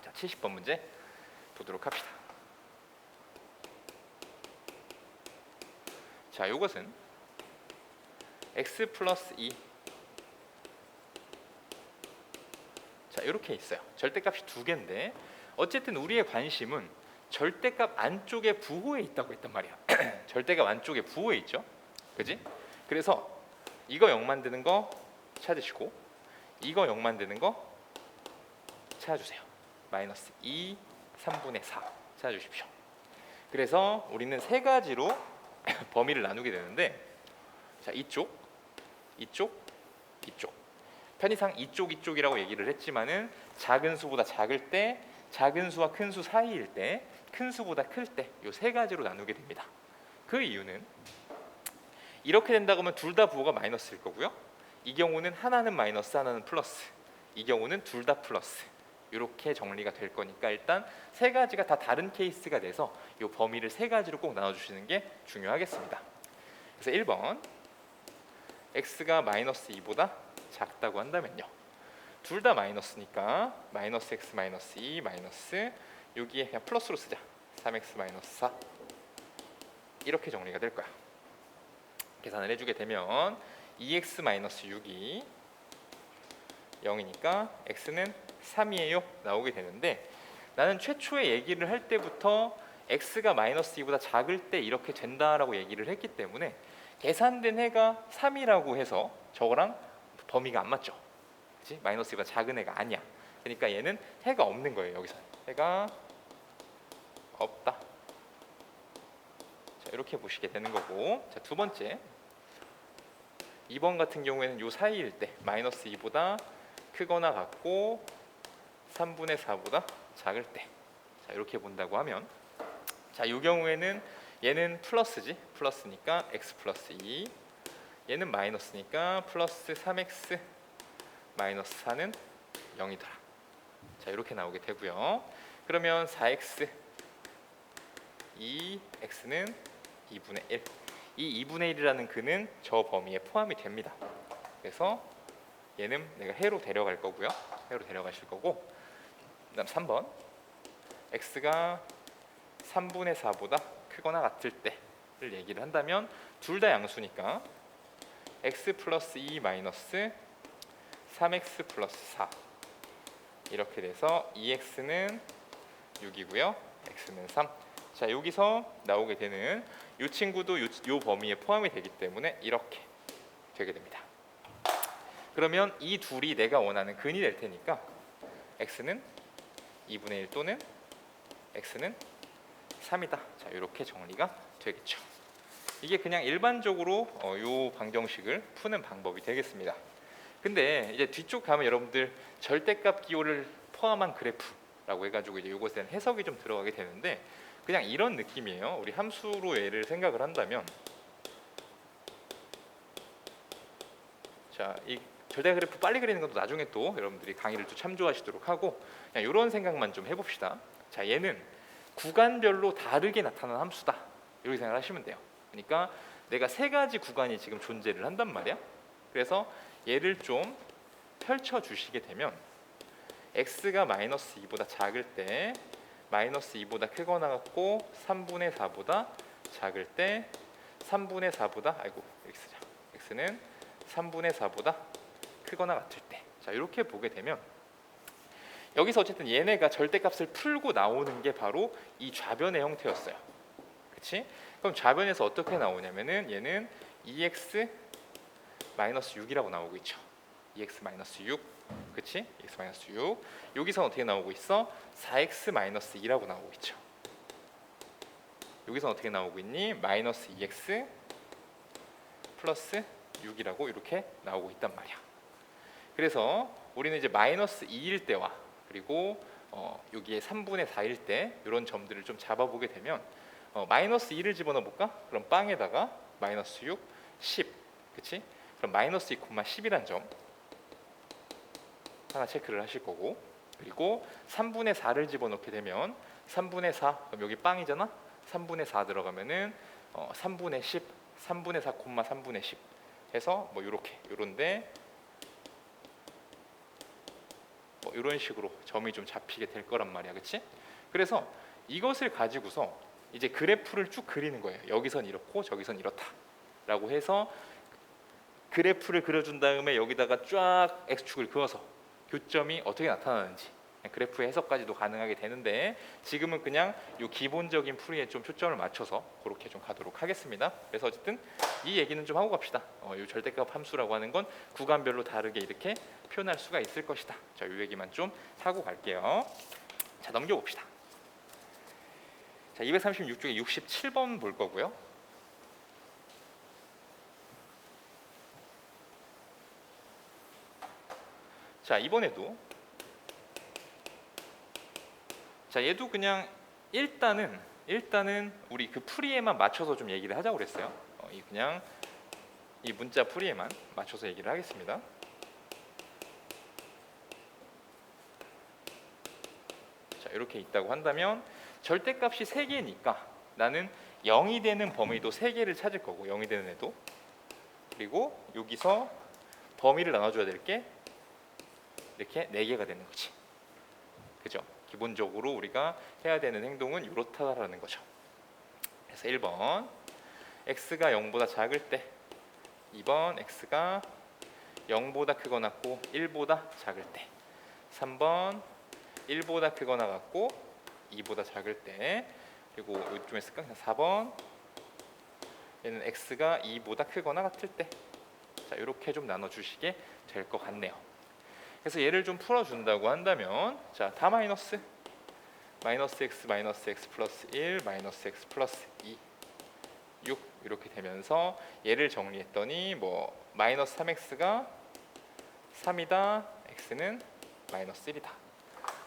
A: 자, 70번 문제 보도록 합시다. 자, 이것은 x 플러스 2. 자, 이렇게 있어요. 절대값이 두 개인데 어쨌든 우리의 관심은 절대값 안쪽에 부호에 있다고 했단 말이야. 절대값 안쪽에 부호에 있죠, 그지? 그래서 이거 0 만드는 거 찾으시고 이거 0 만드는 거 찾아주세요. 마이너스 2 3분의 4 찾아주십시오. 그래서 우리는 세 가지로 범위를 나누게 되는데, 자, 이쪽, 이쪽, 이쪽. 편의상 이쪽이라고 얘기를 했지만은 작은 수보다 작을 때, 작은 수와 큰 수 사이일 때, 큰 수보다 클 때, 이 세 가지로 나누게 됩니다. 그 이유는 이렇게 된다고 하면 둘 다 부호가 마이너스일 거고요. 이 경우는 하나는 마이너스, 하나는 플러스. 이 경우는 둘 다 플러스. 이렇게 정리가 될 거니까 일단 세 가지가 다 다른 케이스가 돼서 이 범위를 세 가지로 꼭 나눠주시는 게 중요하겠습니다. 그래서 1번, x가 마이너스 2보다 작다고 한다면요. 둘 다 마이너스니까 마이너스 x 마이너스 2 마이너스 여기에 그냥 플러스로 쓰자. 3x 마이너스 4 이렇게 정리가 될 거야. 계산을 해주게 되면 2x 마이너스 6이 0이니까 x는 3이에요 나오게 되는데, 나는 최초에 얘기를 할 때부터 x가 마이너스 2보다 작을 때 이렇게 된다라고 얘기를 했기 때문에 계산된 해가 3이라고 해서 저거랑 범위가 안 맞죠. 그치? 마이너스 2보다 작은 해가 아니야. 그러니까 얘는 해가 없는 거예요. 여기서 해가 없다. 자, 이렇게 보시게 되는 거고, 자, 두 번째 2번 같은 경우에는 요 사이일 때 마이너스 2보다 크거나 같고 3분의 4보다 작을 때, 자, 이렇게 본다고 하면, 자, 이 경우에는 얘는 플러스지, 플러스니까 x 플러스 2, 얘는 마이너스니까 플러스 3x 마이너스 4는 0이더라. 자, 이렇게 나오게 되고요. 그러면 4x 2x는 2분의 1. 이 2분의 1이라는 근은 저 범위에 포함이 됩니다. 그래서 얘는 내가 해로 데려갈 거고요. 해로 데려가실 거고, 그다음 3번 x가 3분의 4보다 크거나 같을 때를 얘기를 한다면 둘 다 양수니까 x 플러스 2 마이너스 3x 플러스 4 이렇게 돼서 2x는 6이고요. x는 3. 자, 여기서 나오게 되는 이 친구도 이 범위에 포함이 되기 때문에 이렇게 되게 됩니다. 그러면 이 둘이 내가 원하는 근이 될 테니까 x는 2분의 1 또는 x는 3이다. 자, 이렇게 정리가 되겠죠. 이게 그냥 일반적으로 요 방정식을 푸는 방법이 되겠습니다. 근데 이제 뒤쪽 가면 여러분들 절대값 기호를 포함한 그래프라고 해가지고 이제 요것에 대한 해석이 좀 들어가게 되는데, 그냥 이런 느낌이에요. 우리 함수로 얘를 생각을 한다면, 자, 이 절대 그래프 빨리 그리는 것도 나중에 또 여러분들이 강의를 또 참조하시도록 하고, 그냥 이런 생각만 좀 해봅시다. 자, 얘는 구간별로 다르게 나타나는 함수다, 이렇게 생각하시면 돼요. 그러니까 내가 세 가지 구간이 지금 존재를 한단 말이야. 그래서 얘를 좀 펼쳐 주시게 되면 x가 마이너스 2보다 작을 때 마이너스 2보다 크거나 같고 3분의 4보다 작을 때 3분의 4보다 x자 x는 3분의 4보다 크거나 같을 때, 자 이렇게 보게 되면 여기서 어쨌든 얘네가 절대값을 풀고 나오는 게 바로 이 좌변의 형태였어요. 그치? 그럼 좌변에서 어떻게 나오냐면은 얘는 2x 6이라고 나오고 있죠. 2x 6, 그치? 2x 6. 여기서 어떻게 나오고 있어? 4x 2라고 나오고 있죠. 여기서 어떻게 나오고 있니? 마이너스 2x 플러스 6이라고 이렇게 나오고 있단 말이야. 그래서 우리는 이제 마이너스 2일 때와 그리고 여기에 3분의 4일 때 이런 점들을 좀 잡아보게 되면 마이너스 2를 집어넣어 볼까? 그럼 빵에다가 마이너스 6, 10, 그치? 그럼 마이너스 2, 10이란 점 하나 체크를 하실 거고, 그리고 3분의 4를 집어넣게 되면 3분의 4, 그럼 여기 빵이잖아? 3분의 4 들어가면은 3분의 10, 3분의 4, 3분의 10 해서 뭐 요런데 뭐 이런 식으로 점이 좀 잡히게 될 거란 말이야, 그치? 그래서 이것을 가지고서 이제 그래프를 쭉 그리는 거예요. 여기선 이렇고 저기선 이렇다 라고 해서 그래프를 그려준 다음에 여기다가 쫙 x축을 그어서 교점이 어떻게 나타나는지 그래프의 해석까지도 가능하게 되는데, 지금은 그냥 이 기본적인 풀이에 좀 초점을 맞춰서 그렇게 좀 가도록 하겠습니다. 그래서 어쨌든 이 얘기는 좀 하고 갑시다. 이 절대값 함수라고 하는 건 구간별로 다르게 이렇게 표현할 수가 있을 것이다. 자, 이 얘기만 좀 하고 갈게요. 자, 넘겨봅시다. 자, 236 중에 67번 볼 거고요. 자, 이번에도 자, 얘도 그냥 일단은 우리 그 풀이에만 맞춰서 좀 얘기를 하자고 그랬어요. 그냥 이 문자 풀이에만 맞춰서 얘기를 하겠습니다. 자, 이렇게 있다고 한다면 절대값이 3개니까 나는 0이 되는 범위도 3개를 찾을 거고, 0이 되는 애도, 그리고 여기서 범위를 나눠줘야 될 게 이렇게 4개가 되는 거지. 그죠? 기본적으로 우리가 해야 되는 행동은 이렇다라는 거죠. 그래서 1번 x가 0보다 작을 때, 2번 x가 0보다 크거나 같고 1보다 작을 때, 3번 1보다 크거나 같고 2보다 작을 때, 그리고 이쯤에 쓸까? 그냥 4번 얘는 x가 2보다 크거나 같을 때. 자, 이렇게 좀 나눠주시게 될 것 같네요. 그래서 얘를 좀 풀어준다고 한다면, 자, 다 마이너스 x 플러스 1 마이너스 x 플러스 2 6 이렇게 되면서 얘를 정리했더니 뭐 마이너스 3x가 3이다, x는 마이너스 1이다.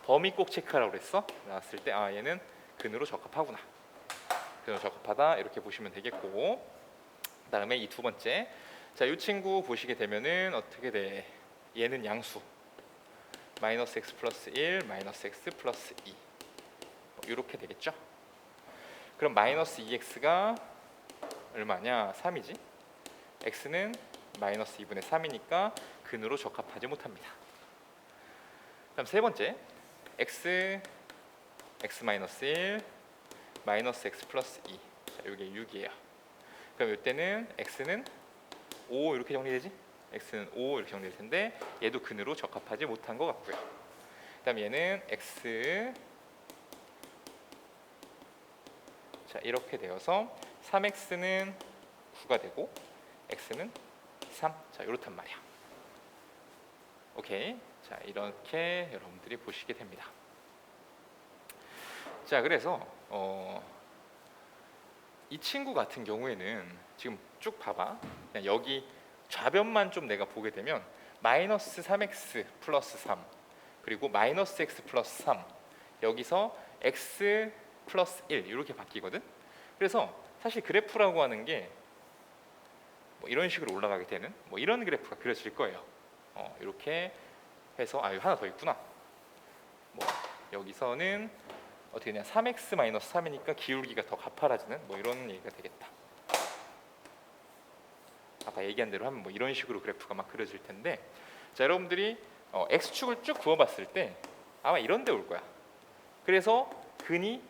A: 범위 꼭 체크하라고 그랬어. 나왔을 때 얘는 근으로 적합하구나, 근으로 적합하다, 이렇게 보시면 되겠고, 그 다음에 이 두 번째, 자, 이 친구 보시게 되면은 어떻게 돼? 얘는 양수 마이너스 x 플러스 1 마이너스 x 플러스 2 이렇게 되겠죠. 그럼 마이너스 2x가 얼마냐? 3이지. x는 마이너스 2분의 3이니까 근으로 적합하지 못합니다. 그럼 세 번째, x 마이너스 1 마이너스 x 플러스 2. 자, 이게 6이에요. 그럼 이때는 x는 5 이렇게 정리되지? x는 5 이렇게 정리될 텐데 얘도 근으로 적합하지 못한 것 같고요. 그다음 얘는 x, 자 이렇게 되어서 3x는 9가 되고 x는 3. 자, 이렇단 말이야. 오케이. 자, 이렇게 여러분들이 보시게 됩니다. 자, 그래서 이 친구 같은 경우에는 지금 쭉 봐봐. 그냥 여기 좌변만 좀 내가 보게 되면 마이너스 3x 플러스 3 그리고 마이너스 x 플러스 3 여기서 x 플러스 1 이렇게 바뀌거든. 그래서 사실 그래프라고 하는 게 뭐 이런 식으로 올라가게 되는 뭐 이런 그래프가 그려질 거예요. 이렇게 해서 하나 더 있구나. 뭐 여기서는 어떻게 되냐 3x 마이너스 3이니까 기울기가 더 가파라지는 뭐 이런 얘기가 되겠다. 아까 얘기한 대로 하면 뭐 이런 식으로 그래프가 막 그려질 텐데, 자 여러분들이 x축을 쭉 그어봤을 때 아마 이런 데 올 거야. 그래서 근이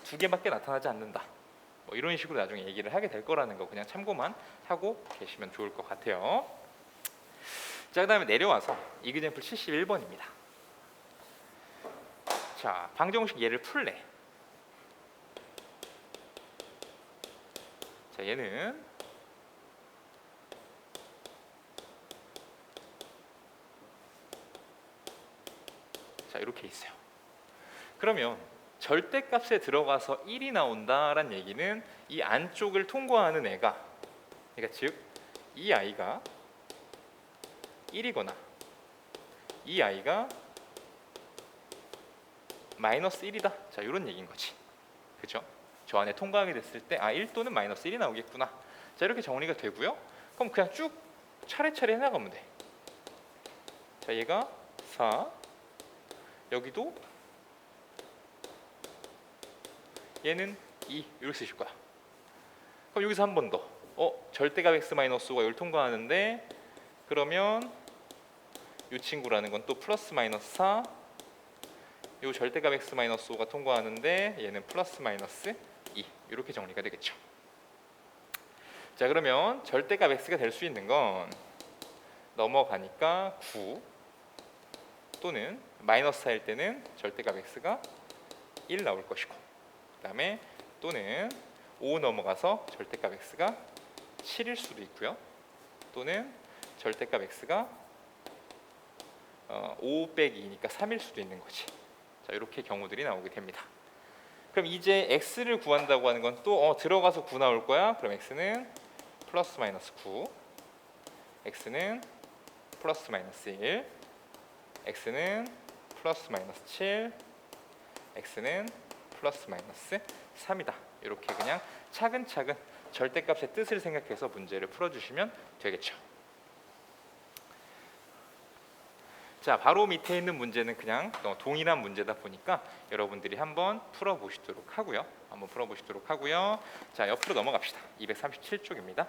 A: 두 개밖에 나타나지 않는다. 뭐 이런 식으로 나중에 얘기를 하게 될 거라는 거 그냥 참고만 하고 계시면 좋을 것 같아요. 자 그다음에 내려와서 이그젬플 71번입니다. 자 방정식 얘를 풀래. 자 얘는 자 이렇게 있어요. 그러면 절대값에 들어가서 1이 나온다란 얘기는 이 안쪽을 통과하는 애가, 그러니까 즉 이 아이가 1이거나 이 아이가 마이너스 1이다. 자 이런 얘기인 거지. 그죠? 저 안에 통과하게 됐을 때 1 또는 마이너스 1이 나오겠구나. 자 이렇게 정리가 되고요. 그럼 그냥 쭉 차례차례 해나가면 돼. 자 얘가 4, 여기도 얘는 2 이렇게 쓰실 거야. 그럼 여기서 한 번 더. 절대값 x 마이너스 5가 이걸 통과하는데 그러면 이 친구라는 건 또 플러스 마이너스 4. 이 절대값 x 마이너스 5가 통과하는데 얘는 플러스 마이너스 2 이렇게 정리가 되겠죠. 자 그러면 절대값 x가 될 수 있는 건 넘어가니까 9 또는 마이너스 4일 때는 절대값 x가 1 나올 것이고, 그 다음에 또는 5 넘어가서 절대값 x가 7일 수도 있고요. 또는 절대값 x가 5 빼기 2니까 3일 수도 있는 거지. 자 이렇게 경우들이 나오게 됩니다. 그럼 이제 x를 구한다고 하는 건 또 들어가서 9 나올 거야. 그럼 x는 플러스 마이너스 9, x는 플러스 마이너스 1, x는 플러스 마이너스 7, x는 플러스 마이너스 3이다. 이렇게 그냥 차근차근 절대값의 뜻을 생각해서 문제를 풀어주시면 되겠죠. 자 바로 밑에 있는 문제는 그냥 동일한 문제다 보니까 여러분들이 한번 풀어보시도록 하고요. 자 옆으로 넘어갑시다. 237쪽입니다.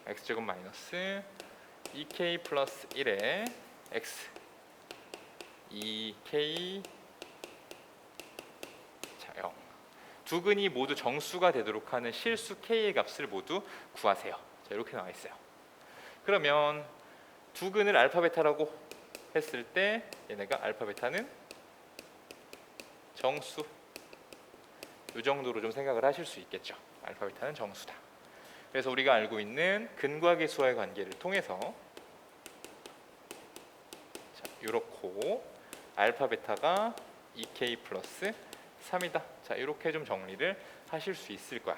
A: x제곱 마이너스 2k 플러스 1에 x 2k 자 0. 두 근이 모두 정수가 되도록 하는 실수 k의 값을 모두 구하세요. 자 이렇게 나와 있어요. 그러면 두 근을 알파 베타라고 했을 때 얘네가 알파 베타는 정수, 이 정도로 좀 생각을 하실 수 있겠죠. 알파 베타는 정수다. 그래서 우리가 알고 있는 근과 계수와의 관계를 통해서 자 이렇고 알파 베타가 2k 플러스 3이다. 자 이렇게 좀 정리를 하실 수 있을 거야.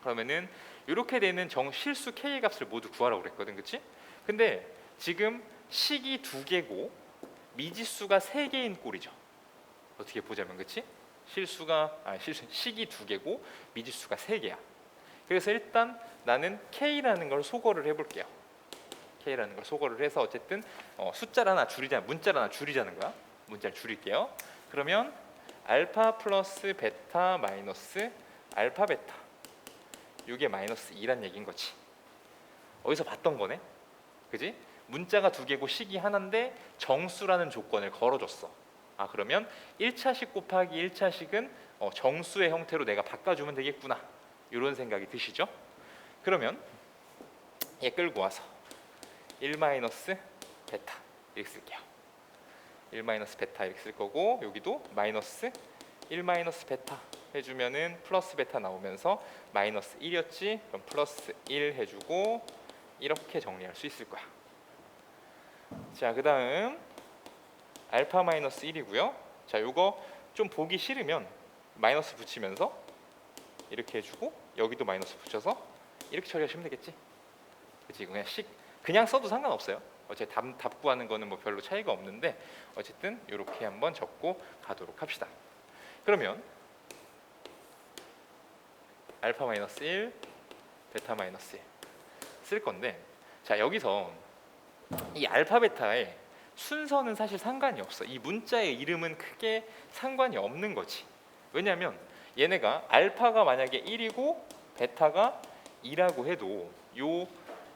A: 그러면은 이렇게 되는 실수 k의 값을 모두 구하라고 그랬거든, 그렇지? 근데 지금 식이 2개고 미지수가 3개인 꼴이죠. 어떻게 보자면, 그렇지? 식이 2개고 미지수가 3개야. 그래서 일단 나는 k라는 걸 소거를 해볼게요. k라는 걸 소거를 해서 어쨌든 숫자를 하나 줄이자, 문자를 하나 줄이자는 거야. 문자를 줄일게요. 그러면 알파 플러스 베타 마이너스 알파 베타, 이게 마이너스 2란 얘기인 거지. 어디서 봤던 거네, 그지? 문자가 2개고 식이 하나인데 정수라는 조건을 걸어줬어. 그러면 1차식 곱하기 1차식은 정수의 형태로 내가 바꿔주면 되겠구나, 이런 생각이 드시죠? 그러면 얘 끌고 와서 1 마이너스 베타 이렇게 쓸게요. 1 마이너스 베타 이렇게 쓸 거고, 여기도 마이너스 1 마이너스 베타 해주면은 플러스 베타 나오면서 마이너스 1이었지? 그럼 플러스 1 해주고 이렇게 정리할 수 있을 거야. 자, 그 다음 알파 마이너스 1이고요. 자, 요거 좀 보기 싫으면 마이너스 붙이면서 이렇게 해주고 여기도 마이너스 붙여서 이렇게 처리하시면 되겠지. 그치? 그냥 써도 상관없어요. 어차피 답 구하는 거는 뭐 별로 차이가 없는데 어쨌든 이렇게 한번 적고 가도록 합시다. 그러면 알파 마이너스 1, 베타 마이너스 1 쓸 건데, 자 여기서 이 알파 베타의 순서는 사실 상관이 없어. 이 문자의 이름은 크게 상관이 없는 거지. 왜냐하면 얘네가 알파가 만약에 1이고 베타가 2라고 해도 요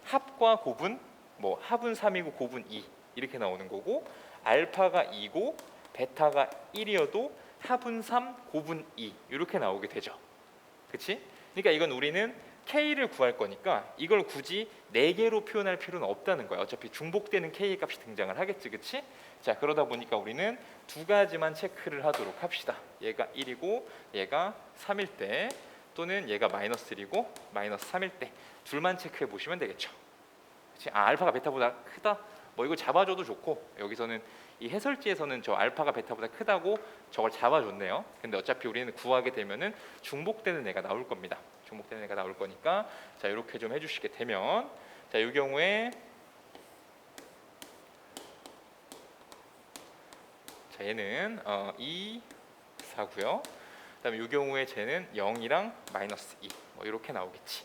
A: 합과 곱은 뭐 합은 3이고 곱은 2 이렇게 나오는 거고, 알파가 2고 베타가 1이어도 합은 3, 곱은 2 이렇게 나오게 되죠. 그치? 그러니까 이건 우리는 K를 구할 거니까 이걸 굳이 4개로 표현할 필요는 없다는 거야. 어차피 중복되는 K 값이 등장을 하겠지, 그치? 자, 그러다 보니까 우리는 두 가지만 체크를 하도록 합시다. 얘가 1이고 얘가 3일 때, 또는 얘가 마이너스 1이고 마이너스 3일 때 둘만 체크해 보시면 되겠죠. 그치? 알파가 베타보다 크다? 뭐 이거 잡아줘도 좋고, 여기서는 이 해설지에서는 저 알파가 베타보다 크다고 저걸 잡아줬네요. 근데 어차피 우리는 구하게 되면은 중복되는 애가 나올 겁니다. 중복되는 애가 나올 거니까 자 이렇게 좀 해주시게 되면, 자 이 경우에 자 얘는 2, 4고요. 그다음에 이 경우에 쟤는 0이랑 마이너스 2 뭐 이렇게 나오겠지.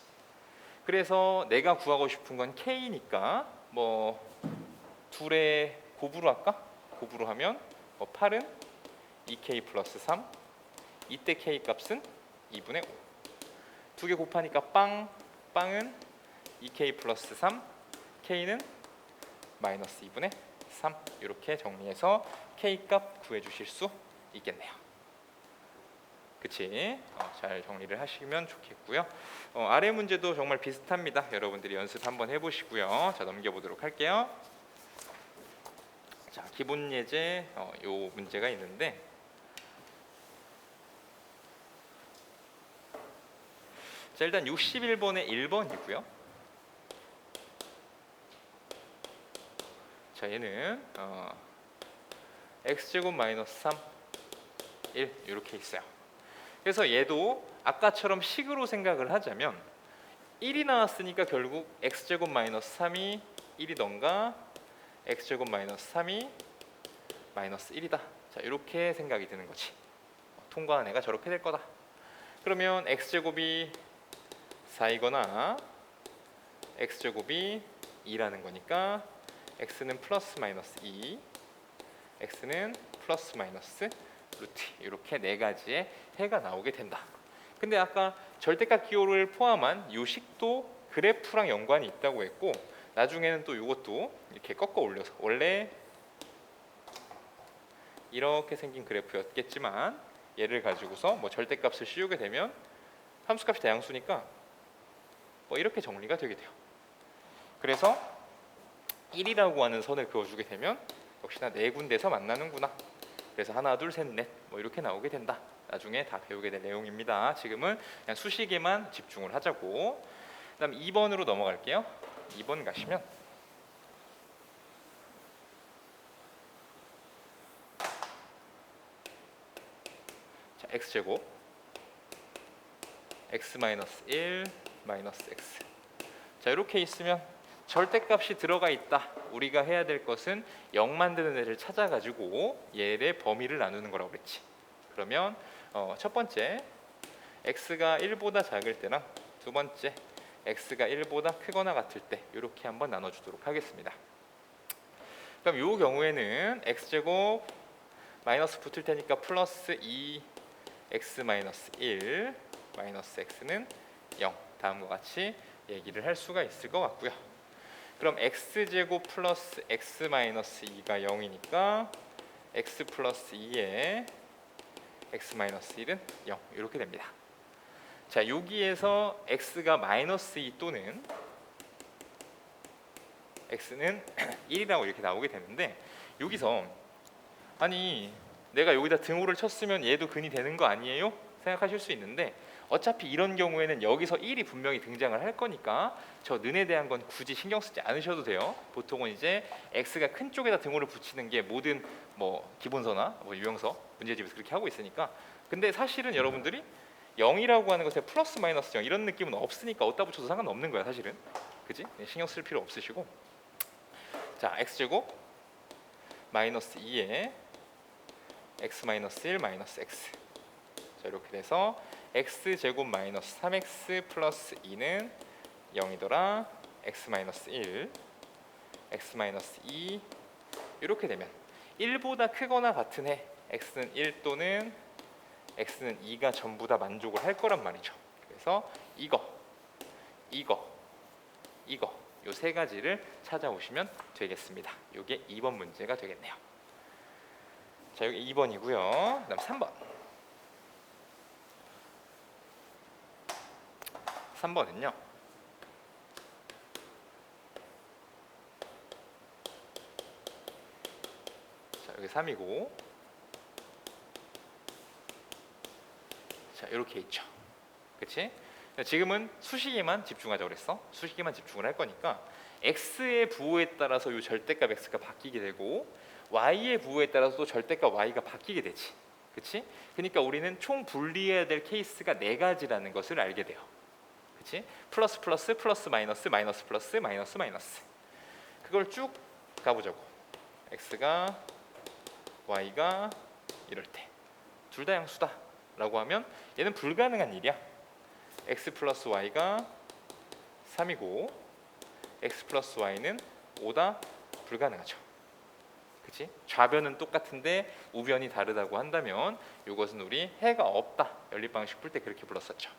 A: 그래서 내가 구하고 싶은 건 K니까 뭐 둘의 곱으로 할까? 곱으로 하면 뭐 8은 2K 플러스 3, 이때 K 값은 2분의 5. 두 개 곱하니까 빵은 2K 플러스 3, K는 마이너스 2분의 3. 이렇게 정리해서 K 값 구해주실 수 있겠네요. 그치? 잘 정리를 하시면 좋겠고요. 아래 문제도 정말 비슷합니다. 여러분들이 연습 한번 해보시고요. 자 넘겨보도록 할게요. 자 기본 예제 요 문제가 있는데, 자 일단 61번에 1번이고요. 자 얘는 x제곱 마이너스 3, 1 이렇게 있어요. 그래서 얘도 아까처럼 식으로 생각을 하자면 1이 나왔으니까 결국 x제곱 마이너스 3이 1이던가 x제곱 마이너스 3이 마이너스 1이다. 자 이렇게 생각이 드는 거지. 통과한 애가 저렇게 될 거다. 그러면 x제곱이 4이거나 x제곱이 2라는 거니까 x는 플러스 마이너스 2, x는 플러스 마이너스 루트, 이렇게 네 가지의 해가 나오게 된다. 근데 아까 절대값 기호를 포함한 이 식도 그래프랑 연관이 있다고 했고, 나중에는 또 이것도 이렇게 꺾어 올려서, 원래 이렇게 생긴 그래프였겠지만 얘를 가지고서 뭐 절대값을 씌우게 되면 함수값이 다양수니까 뭐 이렇게 정리가 되게 돼요. 그래서 1이라고 하는 선을 그어주게 되면 역시나 네 군데서 만나는구나. 그래서 하나, 둘, 셋, 넷 뭐 이렇게 나오게 된다. 나중에 다 배우게 될 내용입니다. 지금은 그냥 수식에만 집중을 하자고. 그다음 2번으로 넘어갈게요. 2번 가시면 자, x제곱 x 마이너스 1 마이너스 x. 자 이렇게 있으면 절대값이 들어가 있다. 우리가 해야 될 것은 0 만드는 애를 찾아가지고 얘의 범위를 나누는 거라고 그랬지. 그러면 첫 번째 x가 1보다 작을 때랑 두 번째 x가 1보다 크거나 같을 때 이렇게 한번 나눠주도록 하겠습니다. 그럼 이 경우에는 x제곱 마이너스 붙을 테니까 플러스 2x 마이너스 1 마이너스 x는 0 다음과 같이 얘기를 할 수가 있을 것 같고요. 그럼 x제곱 플러스 x 마이너스 2가 0이니까 x 플러스 2에 x 마이너스 1은 0 이렇게 됩니다. 자 여기에서 x가 마이너스 2 또는 x는 1이라고 이렇게 나오게 되는데, 여기서 아니 내가 여기다 등호를 쳤으면 얘도 근이 되는 거 아니에요? 생각하실 수 있는데 어차피 이런 경우에는 여기서 1이 분명히 등장을 할 거니까 저 는에 대한 건 굳이 신경 쓰지 않으셔도 돼요. 보통은 이제 x가 큰 쪽에다 등호를 붙이는 게 모든 뭐 기본서나 뭐 유형서 문제집에서 그렇게 하고 있으니까. 근데 사실은 여러분들이 0이라고 하는 것에 플러스 마이너스 0 이런 느낌은 없으니까 어디다 붙여도 상관없는 거야 사실은. 그지? 신경 쓸 필요 없으시고. 자, x제곱 마이너스 2에 x 마이너스 1 마이너스 x. 자, 이렇게 돼서 x제곱 마이너스 3x 플러스 2는 0이더라. x 마이너스 1 x 마이너스 2 이렇게 되면 1보다 크거나 같은 해 x는 1 또는 x는 2가 전부 다 만족을 할 거란 말이죠. 그래서 이거 요 세 가지를 찾아오시면 되겠습니다. 이게 2번 문제가 되겠네요. 자, 여기 2번이고요. 그다음 3번. 3번은요. 자, 여기 3이고. 자, 이렇게 있죠. 그치? 지금은 수식에만 집중하자고 그랬어. 수식에만 집중을 할 거니까 x의 부호에 따라서 이 절대값 x가 바뀌게 되고 y의 부호에 따라서 또 절대값 y가 바뀌게 되지. 그치? 그러니까 우리는 총 분리해야 될 케이스가 네 가지라는 것을 알게 돼요. 그치? 플러스 플러스 플러스 마이너스 마이너스 플러스 마이너스 마이너스. 그걸 쭉 가보자고. x가 y가 이럴 때 둘 다 양수다 라고 하면 얘는 불가능한 일이야. x 플러스 y가 3이고 x 플러스 y는 5다 불가능하죠. 그치? 좌변은 똑같은데 우변이 다르다고 한다면 이것은 우리 해가 없다. 연립방식 풀 때 그렇게 불렀었죠.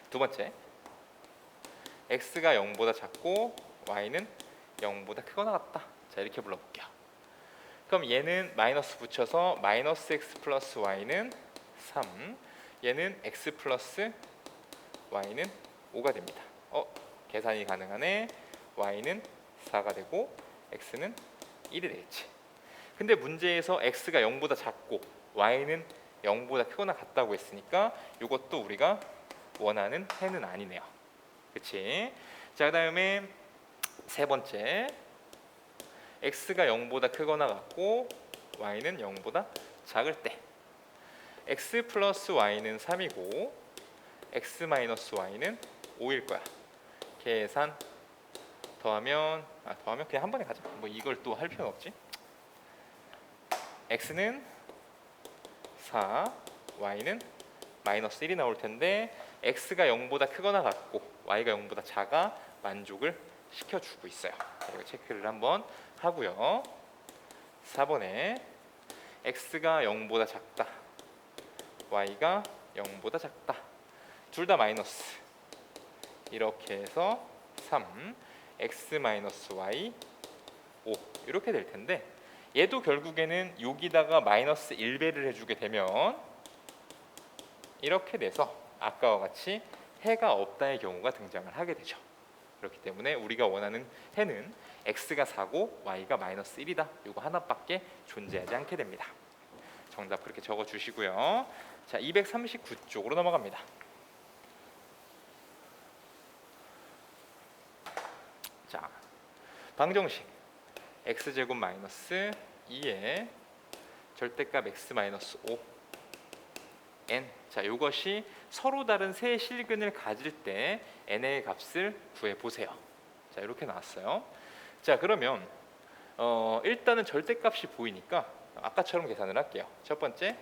A: 두 번째, x가 0보다 작고 y는 0보다 크거나 같다. 자, 이렇게 불러볼게요. 그럼 얘는 마이너스 붙여서 마이너스 x 플러스 y는 3, 얘는 x 플러스 y는 5가 됩니다. 계산이 가능하네. y는 4가 되고 x는 1이 되겠지. 근데 문제에서 x가 0보다 작고 y는 0보다 크거나 같다고 했으니까 이것도 우리가 원하는 해는 아니네요. 그치? 자, 그 다음에 세 번째, x가 0보다 크거나 같고 y는 0보다 작을 때 x 플러스 y는 3이고 x 마이너스 y는 5일 거야. 계산 더하면 그냥 한 번에 가자. 뭐 이걸 또 할 필요는 없지. x는 4, y는 마이너스 1이 나올 텐데 x가 0보다 크거나 같고 y가 0보다 작아 만족을 시켜주고 있어요. 이거 체크를 한번 하고요. 4번에 x가 0보다 작다, y가 0보다 작다. 둘 다 마이너스. 이렇게 해서 3, x 마이너스 y 5 이렇게 될 텐데 얘도 결국에는 여기다가 마이너스 1배를 해주게 되면 이렇게 돼서 아까와 같이 해가 없다의 경우가 등장을 하게 되죠. 그렇기 때문에 우리가 원하는 해는 x가 4고 y가 마이너스 1이다. 이거 하나밖에 존재하지 않게 됩니다. 정답 그렇게 적어주시고요. 자, 239쪽으로 넘어갑니다. 자, 방정식 x제곱 마이너스 2에 절대값 x 마이너스 5 n. 자, 이것이 서로 다른 세 실근을 가질 때 n의 값을 구해 보세요. 자, 이렇게 나왔어요. 자, 그러면 일단은 절대값이 보이니까 아까처럼 계산을 할게요. 첫 번째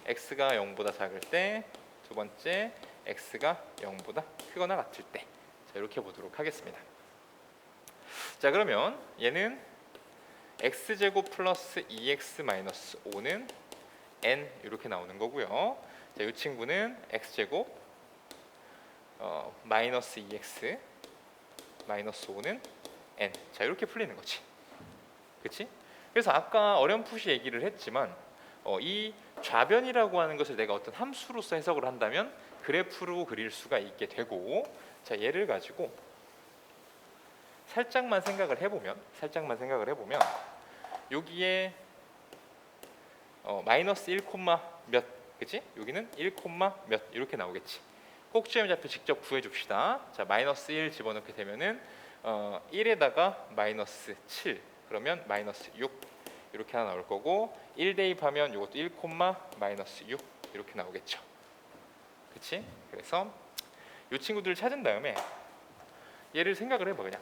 A: x가 0보다 작을 때, 두 번째 x가 0보다 크거나 같을 때. 자, 이렇게 보도록 하겠습니다. 자, 그러면 얘는 x제곱 플러스 2x 마이너스 5는 n 이렇게 나오는 거고요. 자, 이 친구는 x제곱 마이너스 2x 마이너스 5는 n. 자, 이렇게 풀리는 거지. 그치? 그래서 아까 어렴풋이 얘기를 했지만 이 좌변이라고 하는 것을 내가 어떤 함수로서 해석을 한다면 그래프로 그릴 수가 있게 되고, 자, 얘를 가지고 살짝만 생각을 해보면 여기에 마이너스 1, 몇 그치? 여기는 1, 몇 이렇게 나오겠지. 꼭지점 좌표 직접 구해줍시다. 자, 마이너스 1 집어넣게 되면은 1에다가 마이너스 7 그러면 마이너스 6 이렇게 하나 나올 거고 1 대입하면 이것도 1, 마이너스 6 이렇게 나오겠죠. 그치? 그래서 이 친구들을 찾은 다음에 얘를 생각을 해봐. 그냥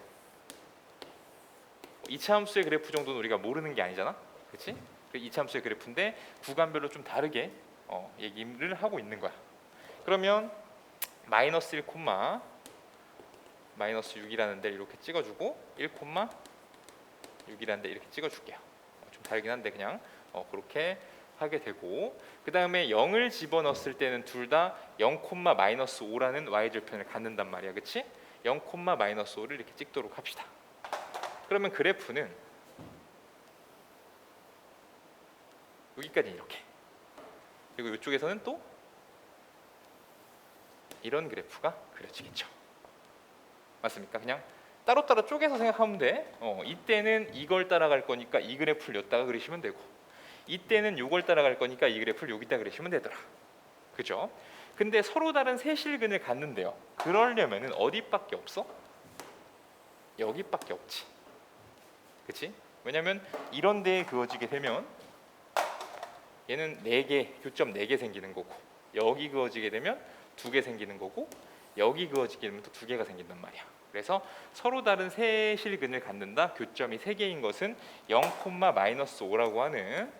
A: 2차 함수의 그래프 정도는 우리가 모르는 게 아니잖아. 그치? 2차 함수의 그래프인데 구간별로 좀 다르게 얘기를 하고 있는 거야. 그러면 마이너스 1, 마이너스 6이라는 데를 이렇게 찍어주고 1, 6이라는 데 이렇게 찍어줄게요. 좀 다르긴 한데 그냥 그렇게 하게 되고 그 다음에 0을 집어넣었을 때는 둘 다 0, 마이너스 5라는 y절편을 갖는단 말이야. 그치? 0, 마이너스 5를 이렇게 찍도록 합시다. 그러면 그래프는 여기까지 이렇게, 그리고 이쪽에서는 또 이런 그래프가 그려지겠죠. 맞습니까? 그냥 따로따로 쪼개서 생각하면 돼. 이때는 이걸 따라갈 거니까 이 그래프를 여기다가 그리시면 되고 이때는 이걸 따라갈 거니까 이 그래프를 여기다 그리시면 되더라. 그죠? 근데 서로 다른 세실근을 갖는데요. 그러려면은 어디밖에 없어? 여기밖에 없지. 그치? 왜냐면 이런 데에 그어지게 되면 얘는 4개, 교점 4개 생기는 거고 여기 그어지게 되면 2개 생기는 거고 여기 그어지게 되면 또 2개가 생긴단 말이야. 그래서 서로 다른 세실근을 갖는다. 교점이 3개인 것은 0, 마이너스 5라고 하는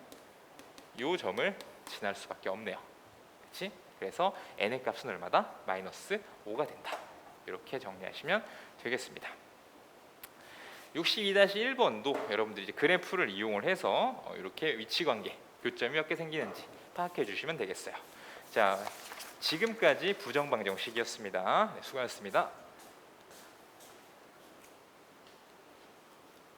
A: 이 점을 지날 수밖에 없네요. 그렇지? 그래서 n의 값은 얼마다? 마이너스 5가 된다. 이렇게 정리하시면 되겠습니다. 62-1번도 여러분들이 이제 그래프를 이용을 해서 이렇게 위치관계, 교점이 몇 개 생기는지 파악해 주시면 되겠어요. 자, 지금까지 부정방정식이었습니다. 네, 수고하셨습니다.